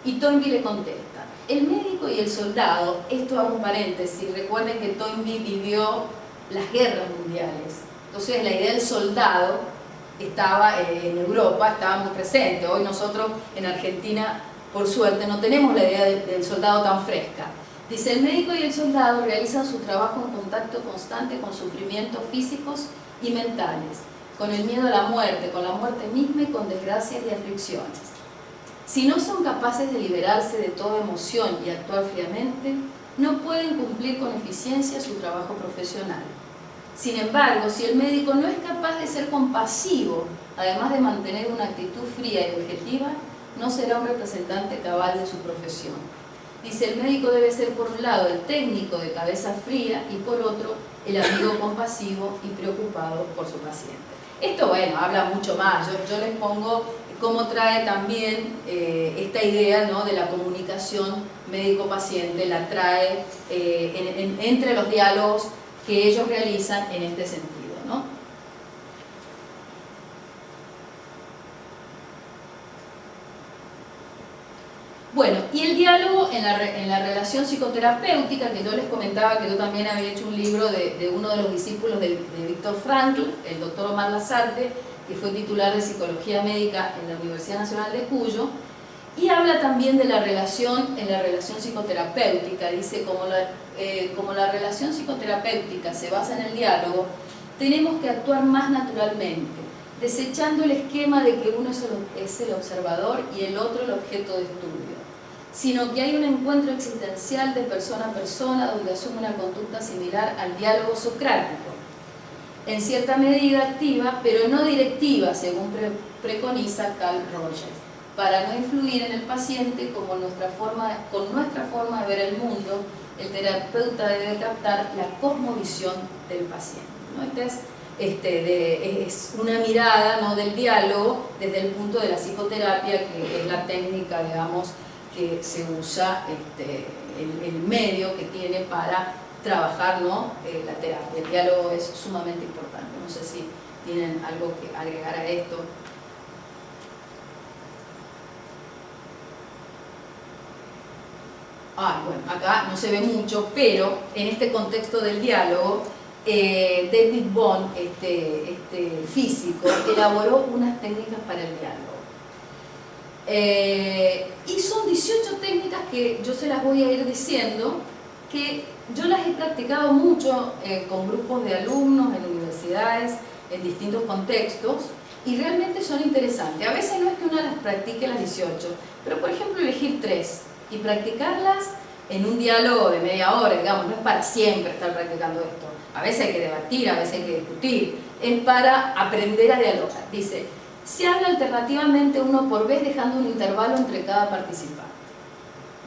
Y Toynbee le contesta, el médico y el soldado, esto hago un paréntesis, recuerden que Toynbee vivió las guerras mundiales, entonces la idea del soldado estaba en Europa, estaba muy presente. Hoy nosotros en Argentina, por suerte, no tenemos la idea del soldado tan fresca. Dice, el médico y el soldado realizan su trabajo en contacto constante con sufrimientos físicos y mentales, con el miedo a la muerte, con la muerte misma y con desgracias y aflicciones. Si no son capaces de liberarse de toda emoción y actuar fríamente, no pueden cumplir con eficiencia su trabajo profesional. Sin embargo, si el médico no es capaz de ser compasivo, además de mantener una actitud fría y objetiva, no será un representante cabal de su profesión. Dice, el médico debe ser por un lado el técnico de cabeza fría y por otro el amigo compasivo y preocupado por su paciente. Esto, bueno, habla mucho más. Yo les pongo cómo trae también esta idea, ¿no?, de la comunicación médico-paciente, la trae entre los diálogos que ellos realizan en este sentido, ¿no? Bueno, y el diálogo en la relación psicoterapéutica, que yo les comentaba que yo también había hecho un libro de uno de los discípulos de Viktor Frankl, el doctor Omar Lasarte, que fue titular de Psicología Médica en la Universidad Nacional de Cuyo, y habla también de la relación en la relación psicoterapéutica. Dice, como la relación psicoterapéutica se basa en el diálogo, tenemos que actuar más naturalmente, desechando el esquema de que uno es el observador y el otro el objeto de estudio, sino que hay un encuentro existencial de persona a persona donde asume una conducta similar al diálogo socrático, en cierta medida activa, pero no directiva, según preconiza Carl Rogers, para no influir en el paciente con nuestra forma de ver el mundo. El terapeuta debe captar la cosmovisión del paciente, ¿no? Es una mirada, ¿no?, del diálogo desde el punto de la psicoterapia, que es la técnica, digamos, que se usa, el medio que tiene para trabajar, ¿no?, la terapia. El diálogo es sumamente importante. No sé si tienen algo que agregar a esto. Bueno, acá no se ve mucho, pero en este contexto del diálogo, David Bohm, físico, elaboró unas técnicas para el diálogo. Y son 18 técnicas que yo se las voy a ir diciendo, que yo las he practicado mucho con grupos de alumnos en universidades, en distintos contextos, y realmente son interesantes. A veces no es que uno las practique las 18, pero por ejemplo elegir 3 y practicarlas en un diálogo de media hora, digamos, no es para siempre estar practicando esto. A veces hay que debatir, a veces hay que discutir, es para aprender a dialogar. Dice, se habla alternativamente uno por vez, dejando un intervalo entre cada participante.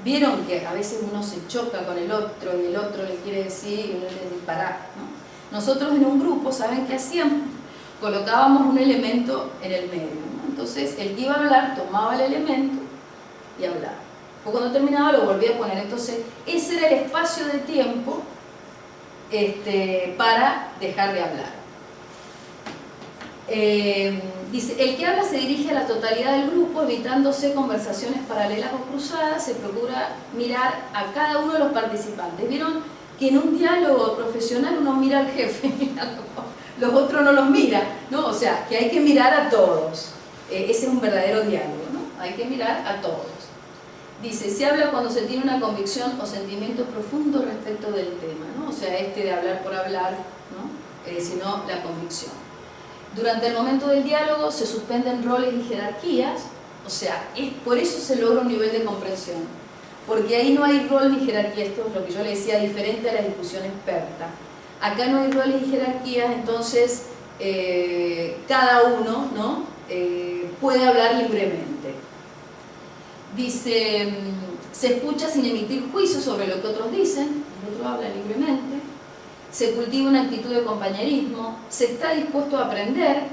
Vieron que a veces uno se choca con el otro y el otro le quiere decir y uno le dice parar, ¿no? Nosotros en un grupo, ¿saben qué hacíamos? Colocábamos un elemento en el medio, ¿no? Entonces el que iba a hablar tomaba el elemento y hablaba. Pues cuando terminaba lo volví a poner. Entonces, ese era el espacio de tiempo para dejar de hablar. Dice, el que habla se dirige a la totalidad del grupo, evitándose conversaciones paralelas o cruzadas, se procura mirar a cada uno de los participantes. ¿Vieron que en un diálogo profesional uno mira al jefe, los otros no los mira, ¿no? O sea, que hay que mirar a todos. Ese es un verdadero diálogo, ¿no? Hay que mirar a todos. Dice, se habla cuando se tiene una convicción o sentimiento profundo respecto del tema, ¿no? O sea, de hablar por hablar, ¿no? Sino la convicción. Durante el momento del diálogo se suspenden roles y jerarquías, o sea, por eso se logra un nivel de comprensión, porque ahí no hay rol ni jerarquía. Esto es lo que yo le decía, diferente a la discusión experta. Acá no hay roles y jerarquías, entonces cada uno, ¿no? Puede hablar libremente. Dice, se escucha sin emitir juicio sobre lo que otros dicen, el otro habla libremente. Se cultiva una actitud de compañerismo, se está dispuesto a aprender,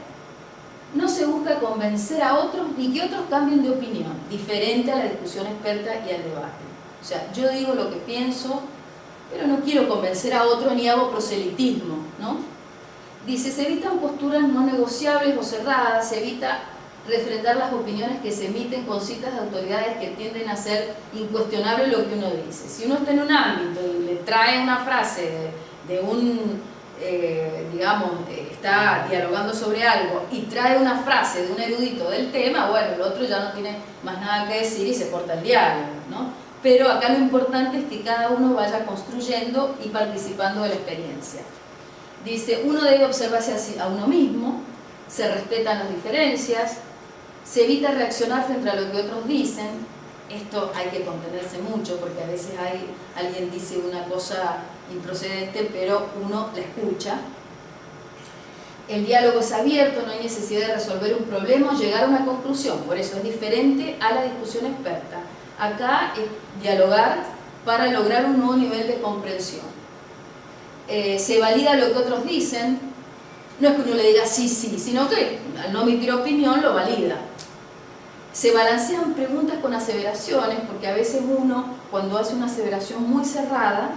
no se busca convencer a otros ni que otros cambien de opinión, diferente a la discusión experta y al debate. O sea, yo digo lo que pienso, pero no quiero convencer a otro ni hago proselitismo, ¿no? Dice, se evitan posturas no negociables o cerradas, se evita refrendar las opiniones que se emiten con citas de autoridades que tienden a ser incuestionable lo que uno dice. Si uno está en un ámbito y le trae una frase de un, digamos, está dialogando sobre algo y trae una frase de un erudito del tema, bueno, el otro ya no tiene más nada que decir y se corta el diálogo, ¿no? Pero acá lo importante es que cada uno vaya construyendo y participando de la experiencia. Dice, uno debe observarse a uno mismo, se respetan las diferencias, se evita reaccionar frente a lo que otros dicen. Esto hay que contenerse mucho porque a veces alguien dice una cosa improcedente, pero uno la escucha. El diálogo es abierto, no hay necesidad de resolver un problema o llegar a una conclusión, por eso es diferente a la discusión experta. Acá es dialogar para lograr un nuevo nivel de comprensión. Se valida lo que otros dicen, no es que uno le diga sí, sí, sino que al no emitir opinión lo valida. Se balancean preguntas con aseveraciones, porque a veces uno, cuando hace una aseveración muy cerrada,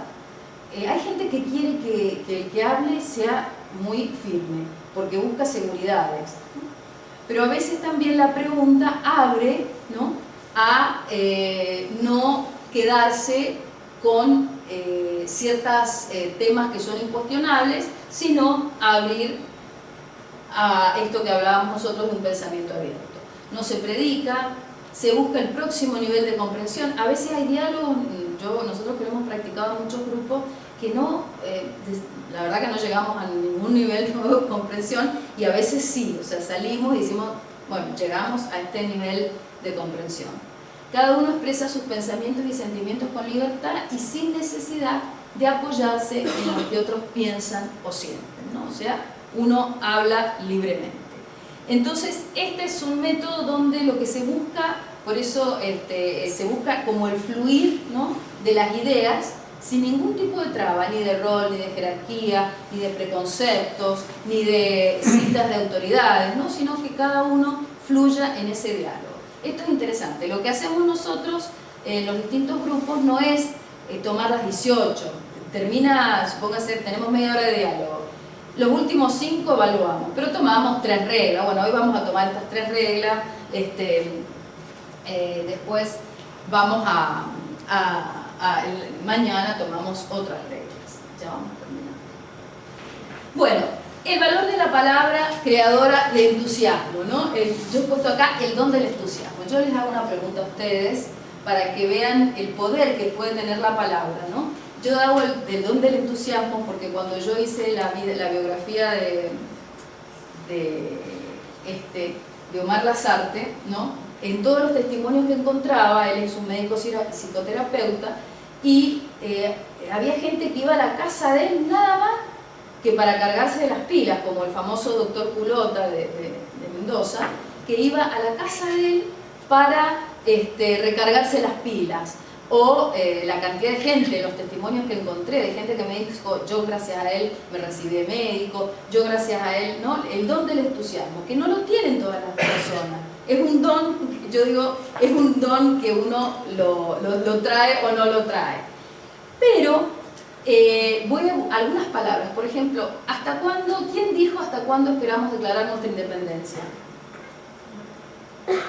hay gente que quiere que el que hable sea muy firme, porque busca seguridades. Pero a veces también la pregunta abre, ¿no?, a no quedarse con ciertos temas que son incuestionables, sino a abrir a esto que hablábamos nosotros de un pensamiento abierto. No se predica, se busca el próximo nivel de comprensión. A veces hay diálogos, nosotros que lo hemos practicado en muchos grupos, que no, la verdad que no llegamos a ningún nivel de comprensión, y a veces sí, o sea, salimos y decimos, bueno, llegamos a este nivel de comprensión. Cada uno expresa sus pensamientos y sentimientos con libertad y sin necesidad de apoyarse en lo que otros piensan o sienten, ¿no? O sea, uno habla libremente. Entonces, este es un método donde lo que se busca, por eso se busca como el fluir, ¿no?, de las ideas, sin ningún tipo de traba, ni de rol, ni de jerarquía, ni de preconceptos, ni de citas de autoridades, ¿no?, sino que cada uno fluya en ese diálogo. Esto es interesante. Lo que hacemos nosotros en los distintos grupos no es tomar las 18, termina, supóngase, tenemos media hora de diálogo. Los últimos 5 evaluamos, pero tomamos 3 reglas. Bueno, hoy vamos a tomar estas 3 reglas, después vamos mañana tomamos otras reglas. Ya vamos a terminar. Bueno, el valor de la palabra creadora de entusiasmo, ¿no? Yo he puesto acá el don del entusiasmo. Yo les hago una pregunta a ustedes para que vean el poder que puede tener la palabra, ¿no? Yo hago el don del entusiasmo porque cuando yo hice la biografía de Omar Lasarte, ¿no?, en todos los testimonios que encontraba, él es un médico psicoterapeuta, y había gente que iba a la casa de él nada más que para cargarse de las pilas, como el famoso doctor Culota de Mendoza, que iba a la casa de él para recargarse las pilas. O la cantidad de gente, los testimonios que encontré, de gente que me dijo, yo gracias a él me recibí de médico, yo gracias a él, ¿no? El don del entusiasmo, que no lo tienen todas las personas. es un don, yo digo, es un don que uno lo trae o no lo trae. Pero voy a algunas palabras, por ejemplo, ¿hasta cuándo? ¿Quién dijo hasta cuándo esperamos declarar nuestra independencia?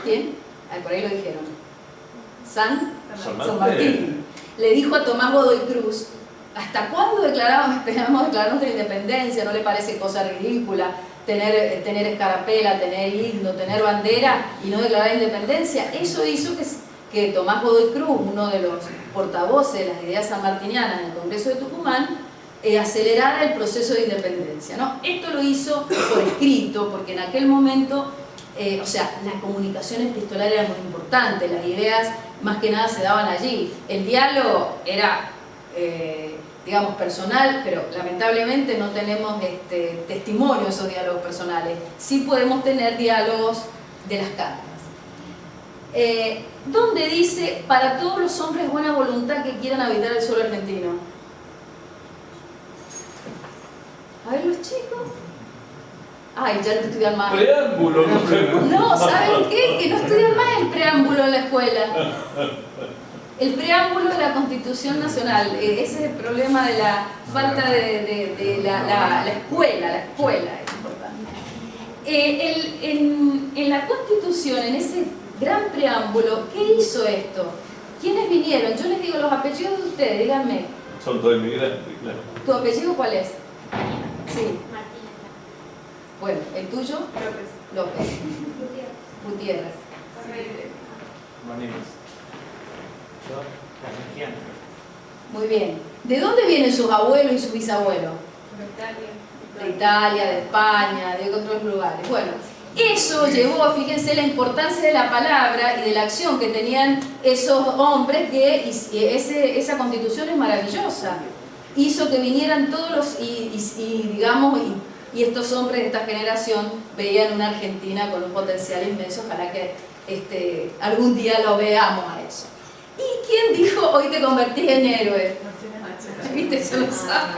¿Quién? Por ahí lo dijeron. San Martín. Le dijo a Tomás Godoy Cruz, ¿hasta cuándo esperamos declarar nuestra independencia? ¿No le parece cosa ridícula tener escarapela, tener himno, tener bandera y no declarar independencia? Eso hizo que Tomás Godoy Cruz, uno de los portavoces de las ideas sanmartinianas en el Congreso de Tucumán, acelerara el proceso de independencia, ¿no? Esto lo hizo por escrito, porque en aquel momento, o sea, la comunicación epistolar era muy importante, las ideas más que nada se daban allí. El diálogo era, digamos, personal, pero lamentablemente no tenemos testimonio de esos diálogos personales. Sí podemos tener diálogos de las cartas. ¿Dónde dice para todos los hombres de buena voluntad que quieran habitar el suelo argentino? A ver, los chicos. Ay, ya no estudian más. Preámbulo, no sé. No, ¿saben qué? Que no estudian más el preámbulo en la escuela. El preámbulo de la Constitución Nacional. Ese es el problema de la falta de la escuela. La escuela es importante. En la Constitución, en ese gran preámbulo, ¿qué hizo esto? ¿Quiénes vinieron? Yo les digo los apellidos de ustedes, díganme. Son todos inmigrantes, claro. ¿Tu apellido cuál es? Sí. Bueno, ¿el tuyo? López. Gutiérrez. Muy bien. ¿De dónde vienen sus abuelos y sus bisabuelos? De Italia, de España, de otros lugares. Bueno, eso llevó, fíjense la importancia de la palabra y de la acción que tenían esos hombres, que esa constitución es maravillosa. Hizo que vinieran todos los, y estos hombres de esta generación veían una Argentina con un potencial inmenso. Ojalá que algún día lo veamos a eso. ¿Y quién dijo hoy te convertís en héroe? ¿Viste? Eso lo sabe.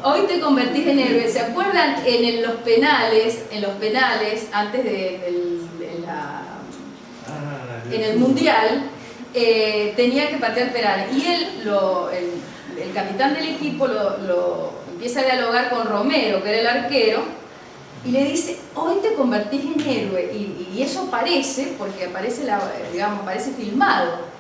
Hoy te convertís en héroe. ¿Se acuerdan en los penales, antes en el Mundial, tenía que patear penales? Y el capitán del equipo lo empieza a dialogar con Romero, que era el arquero, y le dice, hoy te convertís en héroe. Y eso parece, porque parece filmado.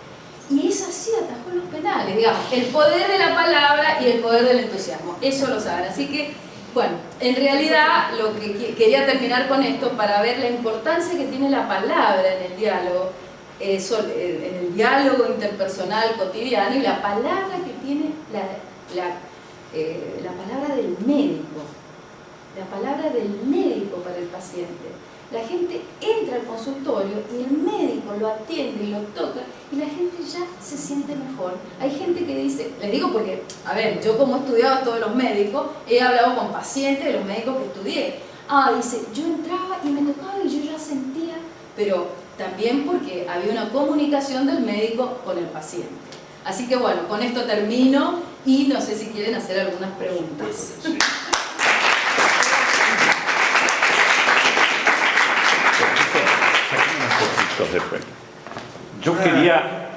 Y es así, atajó los penales, digamos, el poder de la palabra y el poder del entusiasmo, eso lo saben. Así que, bueno, en realidad lo que quería terminar con esto, para ver la importancia que tiene la palabra en el diálogo interpersonal cotidiano, y la palabra que tiene la palabra del médico, para el paciente. La gente entra al consultorio y el médico lo atiende y lo toca y la gente ya se siente mejor. Hay gente que dice, les digo porque, a ver, yo como he estudiado a todos los médicos, he hablado con pacientes de los médicos que estudié. Dice, yo entraba y me tocaba y yo ya sentía, pero también porque había una comunicación del médico con el paciente. Así que bueno, con esto termino y no sé si quieren hacer algunas preguntas. Yo quería,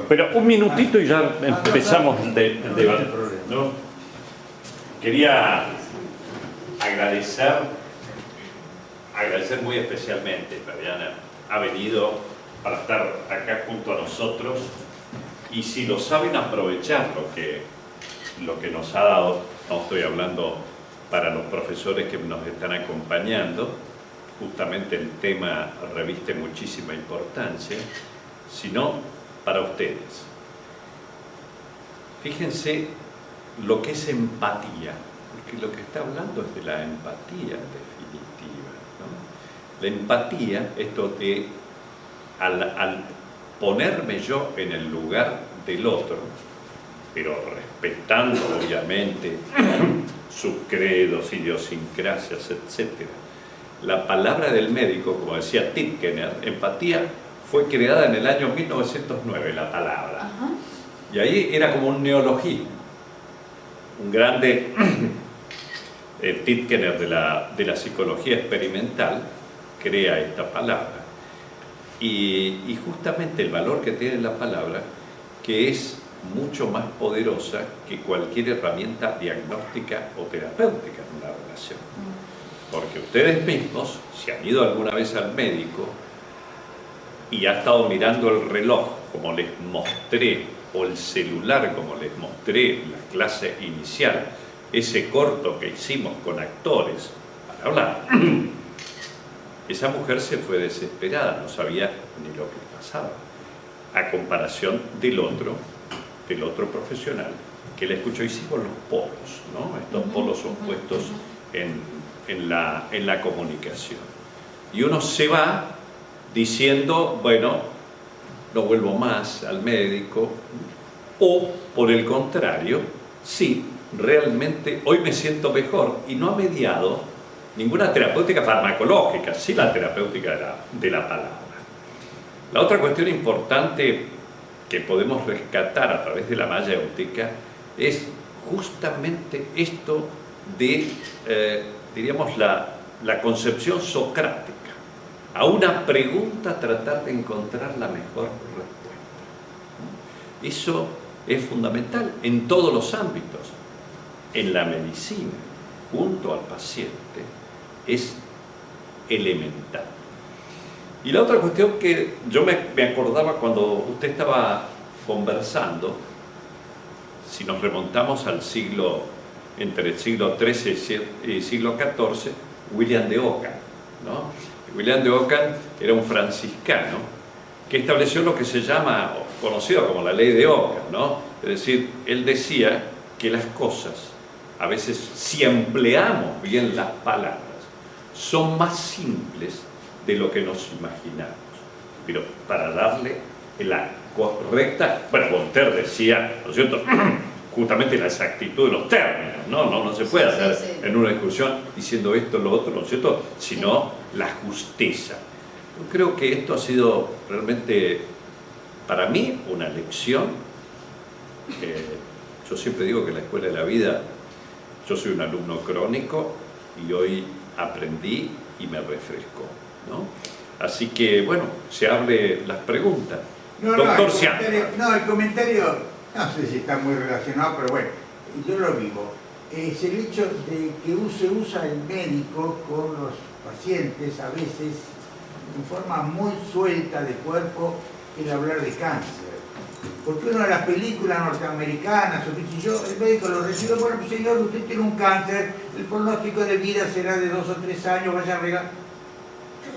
pero un minutito y ya empezamos el debate, ¿no? Quería agradecer muy especialmente, Fabiana, ha venido para estar acá junto a nosotros, y si lo saben aprovechar lo que nos ha dado, no estoy hablando para los profesores que nos están acompañando, justamente el tema reviste muchísima importancia, sino para ustedes. Fíjense lo que es empatía, porque lo que está hablando es de la empatía definitiva, ¿no? La empatía, esto de al ponerme yo en el lugar del otro, pero respetando obviamente sus credos, idiosincrasias, etc. La palabra del médico, como decía Titkener, empatía fue creada en el año 1909, la palabra. Ajá. Y ahí era como un neologismo. Un grande Titchener de la psicología experimental crea esta palabra. Y justamente el valor que tiene la palabra, que es mucho más poderosa que cualquier herramienta diagnóstica o terapéutica en una relación. Porque ustedes mismos, si han ido alguna vez al médico y ha estado mirando el reloj, como les mostré, o el celular, como les mostré en la clase inicial, ese corto que hicimos con actores para hablar, esa mujer se fue desesperada, no sabía ni lo que pasaba, a comparación del otro profesional que le escuchó. Hicimos los polos, ¿no? Estos polos opuestos en la comunicación. Y uno se va diciendo, bueno, no vuelvo más al médico, o por el contrario, sí, realmente hoy me siento mejor, y no ha mediado ninguna terapéutica farmacológica, sí la terapéutica de la palabra. La otra cuestión importante que podemos rescatar a través de la mayéutica es justamente esto de, diríamos, la concepción socrática. A una pregunta tratar de encontrar la mejor respuesta. Eso es fundamental en todos los ámbitos. En la medicina, junto al paciente, es elemental. Y la otra cuestión que yo me acordaba cuando usted estaba conversando, si nos remontamos al siglo, entre el siglo XIII y el siglo XIV, William de Ockham, ¿no? William de Ockham era un franciscano que estableció lo que se llama, conocido como la ley de Ockham, ¿no? Es decir, él decía que las cosas, a veces, si empleamos bien las palabras, son más simples de lo que nos imaginamos. Pero para darle la correcta, bueno, Voltaire decía, ¿no es cierto?, justamente la exactitud de los términos, no se puede hacer en una discusión diciendo esto, lo otro, ¿no es cierto?, sino la justeza. Yo creo que esto ha sido realmente, para mí, una lección. Yo siempre digo que en la Escuela de la Vida, yo soy un alumno crónico y hoy aprendí y me refrescó, ¿no? Así que, bueno, se abre las preguntas. Doctor Ciano. El comentario, no sé si está muy relacionado, pero bueno, yo lo vivo. Es el hecho de que se usa el médico con los pacientes, a veces, en forma muy suelta de cuerpo, el hablar de cáncer. Porque una de las películas norteamericanas, el médico lo recibe, bueno, pues señor, usted tiene un cáncer, el pronóstico de vida será de 2 o 3 años, vaya a arreglar.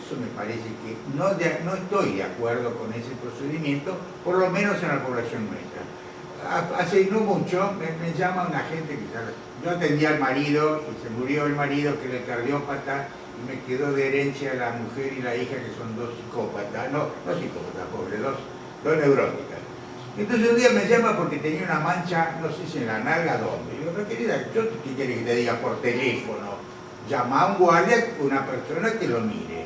Eso me parece que no estoy de acuerdo con ese procedimiento, por lo menos en la población nuestra. Hace no mucho me llama una gente que yo atendía al marido y se murió el marido, que era el cardiópata, y me quedó de herencia la mujer y la hija, que son 2 psicópatas, no psicópatas, pobre, dos neuróticas. Entonces un día me llama porque tenía una mancha, no sé si en la nalga, ¿dónde? Y digo, pero querida, ¿yo qué quiere que te diga por teléfono? Llama a un guardia, una persona que lo mire.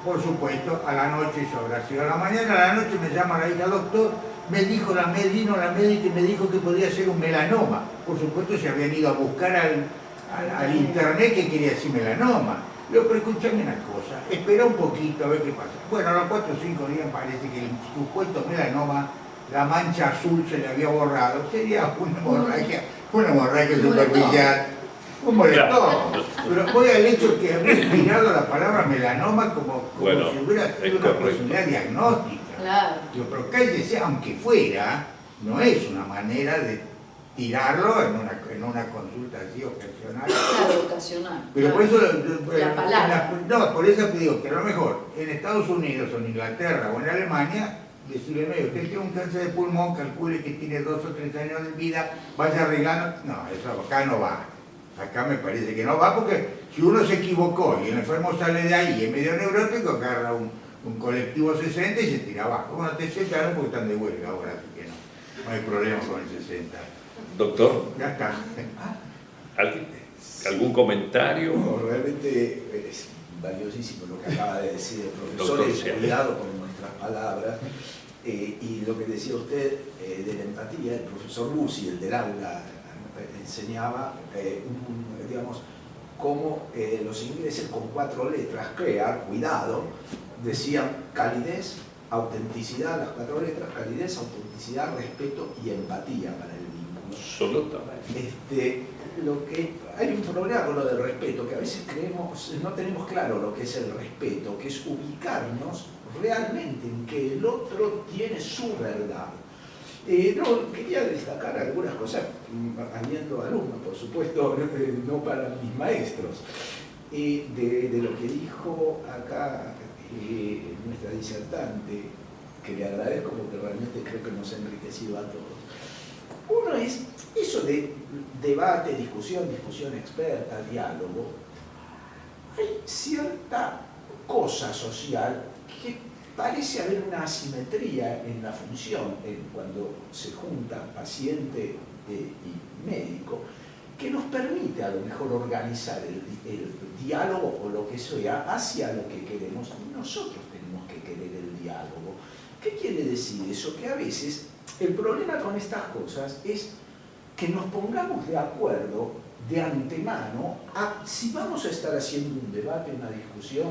Por supuesto, a la noche, eso habrá sido a la mañana, a la noche me llama la hija, doctor, vino la médica y me dijo que podía ser un melanoma. Por supuesto, se habían ido a buscar al internet que quería decir melanoma. Le digo, pero escúchame una cosa, espera un poquito a ver qué pasa. Bueno, a los 4 o 5 días parece que el supuesto melanoma, la mancha azul se le había borrado. Sería una hemorragia superficial, un moletón. Pero voy al hecho que había inspirado la palabra melanoma como si hubiera sido una posibilidad diagnóstica. Claro. Pero cállese, aunque fuera, no es una manera de tirarlo en una consulta así ocasional. Claro, ocasional. Pero claro. por eso, la palabra. por eso te digo que a lo mejor en Estados Unidos o en Inglaterra o en Alemania, decirle, no, usted tiene un cáncer de pulmón, calcule que tiene 2 o 3 años de vida, vaya arreglando. No, eso acá no va. Acá me parece que no va, porque si uno se equivocó y el enfermo sale de ahí, es medio neurótico, agarra un colectivo 60 y se tira abajo. Bueno, te 60 no, porque están de huelga ahora, así que no hay problema con el 60. Doctor, ya está. ¿Algún comentario? No, realmente es valiosísimo lo que acaba de decir el profesor, el cuidado con nuestras palabras, y lo que decía usted de la empatía. El profesor Lucy, el del aula, enseñaba digamos, como los ingleses con 4 letras, CREA, cuidado, decían calidez, autenticidad, las 4 letras, calidez, autenticidad, respeto y empatía para el vínculo. Absolutamente. Hay un problema con lo del respeto, que a veces no tenemos claro lo que es el respeto, que es ubicarnos realmente en que el otro tiene su verdad. Quería destacar algunas cosas, habiendo alumnos, por supuesto, no para mis maestros, de lo que dijo acá nuestra disertante, que le agradezco porque realmente creo que nos ha enriquecido a todos. Uno es eso de debate, discusión experta, diálogo. Hay cierta cosa social que parece haber una asimetría en la función cuando se junta paciente y médico, que nos permite a lo mejor organizar el diálogo o lo que sea hacia lo que queremos, y nosotros tenemos que querer el diálogo. ¿Qué quiere decir eso? Que a veces el problema con estas cosas es que nos pongamos de acuerdo de antemano si vamos a estar haciendo un debate, una discusión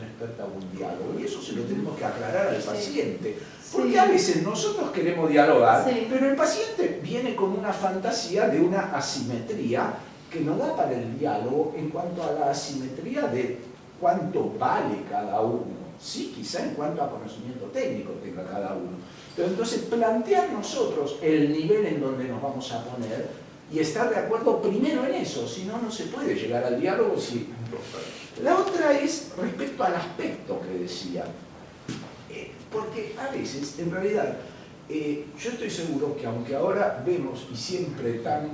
experta o un diálogo, y eso se lo tenemos que aclarar al paciente, porque a veces nosotros queremos dialogar, pero el paciente viene con una fantasía de una asimetría que no da para el diálogo en cuanto a la asimetría de cuánto vale cada uno, sí, quizá en cuanto a conocimiento técnico tenga cada uno, pero entonces plantear nosotros el nivel en donde nos vamos a poner y estar de acuerdo primero en eso, si no, no se puede llegar al diálogo. Sí. La otra es respecto al aspecto que decía, porque a veces, en realidad, yo estoy seguro que aunque ahora vemos y siempre tan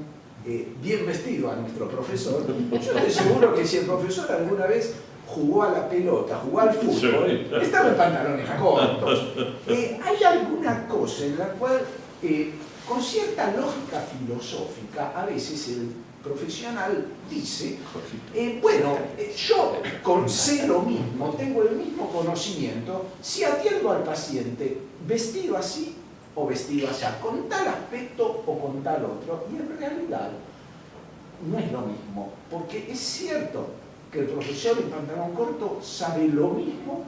bien vestido a nuestro profesor, yo estoy seguro que si el profesor alguna vez jugó a la pelota, jugó al fútbol, estaba en pantalones cortos. Hay alguna cosa en la cual, con cierta lógica filosófica, a veces el profesional dice, bueno, yo sé lo mismo, tengo el mismo conocimiento, si atiendo al paciente vestido así o vestido así, con tal aspecto o con tal otro, y en realidad no es lo mismo, porque es cierto que el profesor en pantalón corto sabe lo mismo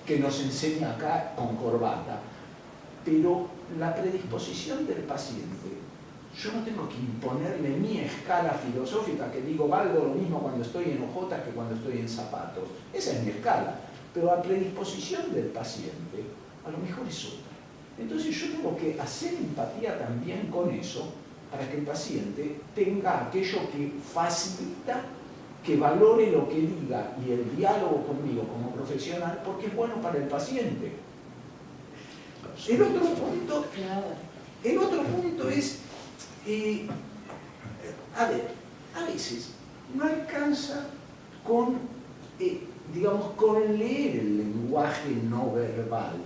que nos enseña acá con corbata, pero la predisposición del paciente, yo no tengo que imponerle mi escala filosófica, que digo, valgo lo mismo cuando estoy en hojotas que cuando estoy en zapatos. Esa es mi escala, pero la predisposición del paciente a lo mejor es otra. Entonces yo tengo que hacer empatía también con eso, para que el paciente tenga aquello que facilita que valore lo que diga y el diálogo conmigo como profesional, porque es bueno para el paciente. El otro punto es, a veces no alcanza con, con leer el lenguaje no verbal.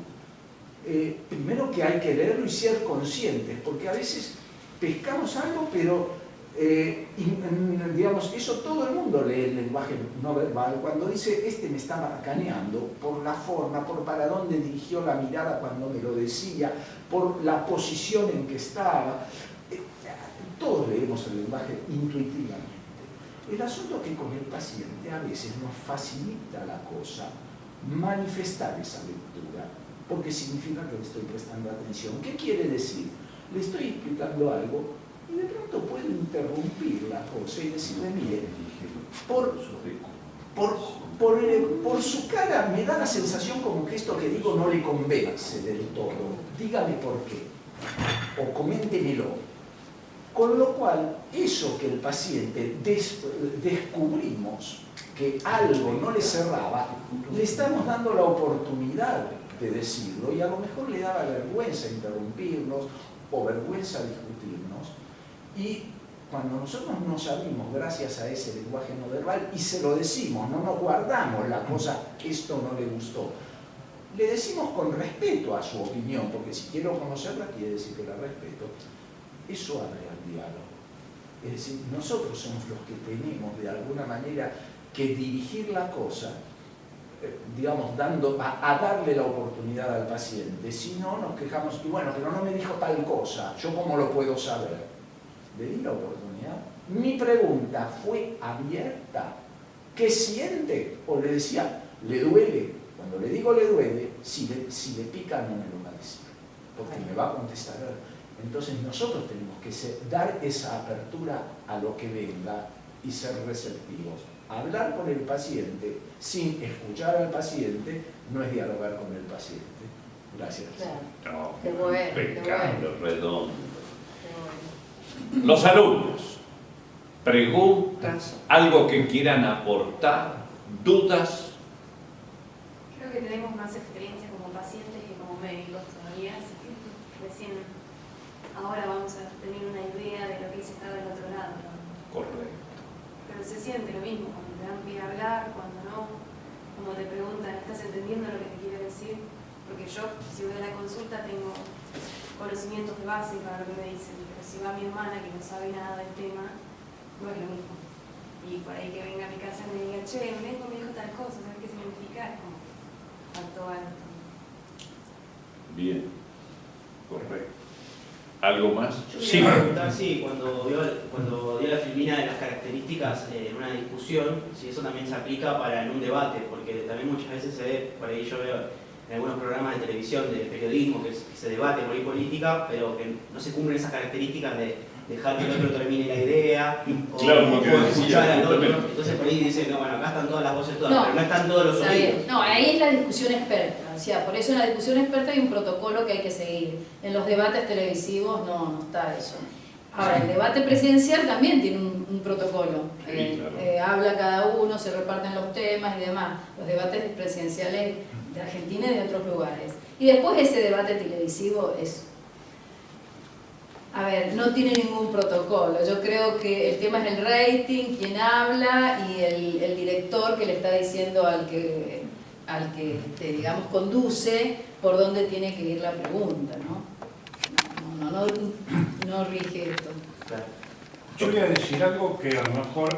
Primero que hay que leerlo y ser conscientes, porque a veces pescamos algo, pero eso todo el mundo lee el lenguaje no verbal cuando dice este me está macaneando por la forma, por para dónde dirigió la mirada cuando me lo decía, por la posición en que estaba. Todos leemos el lenguaje intuitivamente. El asunto es que con el paciente a veces nos facilita la cosa manifestar esa lectura, porque significa que le estoy prestando atención. ¿Qué quiere decir? Le estoy explicando algo y de pronto puedo interrumpir la cosa y decirle, mire, por su cara me da la sensación como que esto que digo no le convence del todo. Dígame por qué, o coméntemelo. Con lo cual, eso que el paciente descubrimos que algo no le cerraba, le estamos dando la oportunidad de decirlo y a lo mejor le daba vergüenza interrumpirnos o vergüenza discutirnos. Y cuando nosotros nos abrimos gracias a ese lenguaje no verbal y se lo decimos, no nos guardamos la cosa, esto no le gustó, le decimos con respeto a su opinión, porque si quiero conocerla quiere decir que la respeto, eso abre al diálogo. Es decir, nosotros somos los que tenemos de alguna manera que dirigir la cosa, a darle la oportunidad al paciente. Si no, nos quejamos, y bueno, pero no me dijo tal cosa, ¿yo cómo lo puedo saber? Le di la oportunidad Mi pregunta fue abierta. ¿Qué siente? O le decía, ¿le duele? Cuando le digo le duele, si le pica no me lo va a decir, porque me va a contestar. Entonces nosotros tenemos que dar esa apertura a lo que venga y ser receptivos. Hablar con el paciente sin escuchar al paciente no es dialogar con el paciente. Gracias. Claro. No, Qué bueno, pecado qué redondo. Qué bueno. Los alumnos, preguntas, algo que quieran aportar, dudas. Creo que tenemos más experiencia como pacientes que como médicos todavía, así que recién ahora vamos a tener una idea de lo que es estar del otro lado, ¿no? Correcto. Pero se siente lo mismo cuando te dan pie a hablar, cuando no, como te preguntan, ¿estás entendiendo lo que te quiero decir? Porque yo, si voy a la consulta, tengo conocimientos de base para lo que me dicen, pero si va mi hermana que no sabe nada del tema, no es lo mismo. Y por ahí que venga a mi casa y me diga, che, me dijo tal cosa, ¿sabes qué significa? Es como, faltó algo. Bien, correcto. ¿Algo más? Yo Sí. quería preguntar si cuando dio la Filmina de las características en una discusión, si eso también se aplica para en un debate, porque también muchas veces se ve, por ahí yo veo en algunos programas de televisión, de periodismo, que se debate por ahí política, pero que no se cumplen esas características de dejar que el otro termine la idea, o, Claro, lo que o decía, escuchar al otro. justamente. Entonces por ahí dicen, no, bueno, acá están todas las voces todas, No, pero no están todos los Está oídos. bien. No, ahí es la discusión experta. O sea, por eso en la discusión experta hay un protocolo que hay que seguir. En los debates televisivos no está eso. Ahora, el debate presidencial también tiene un protocolo. Sí, claro. Habla cada uno, se reparten los temas y demás. Los debates presidenciales de Argentina y de otros lugares. Y después ese debate televisivo es... A ver, no tiene ningún protocolo. Yo creo que el tema es el rating, quien habla y el director que le está diciendo al que digamos, conduce por dónde tiene que ir la pregunta, ¿no? No rige esto. Claro. Yo voy a decir algo que a lo mejor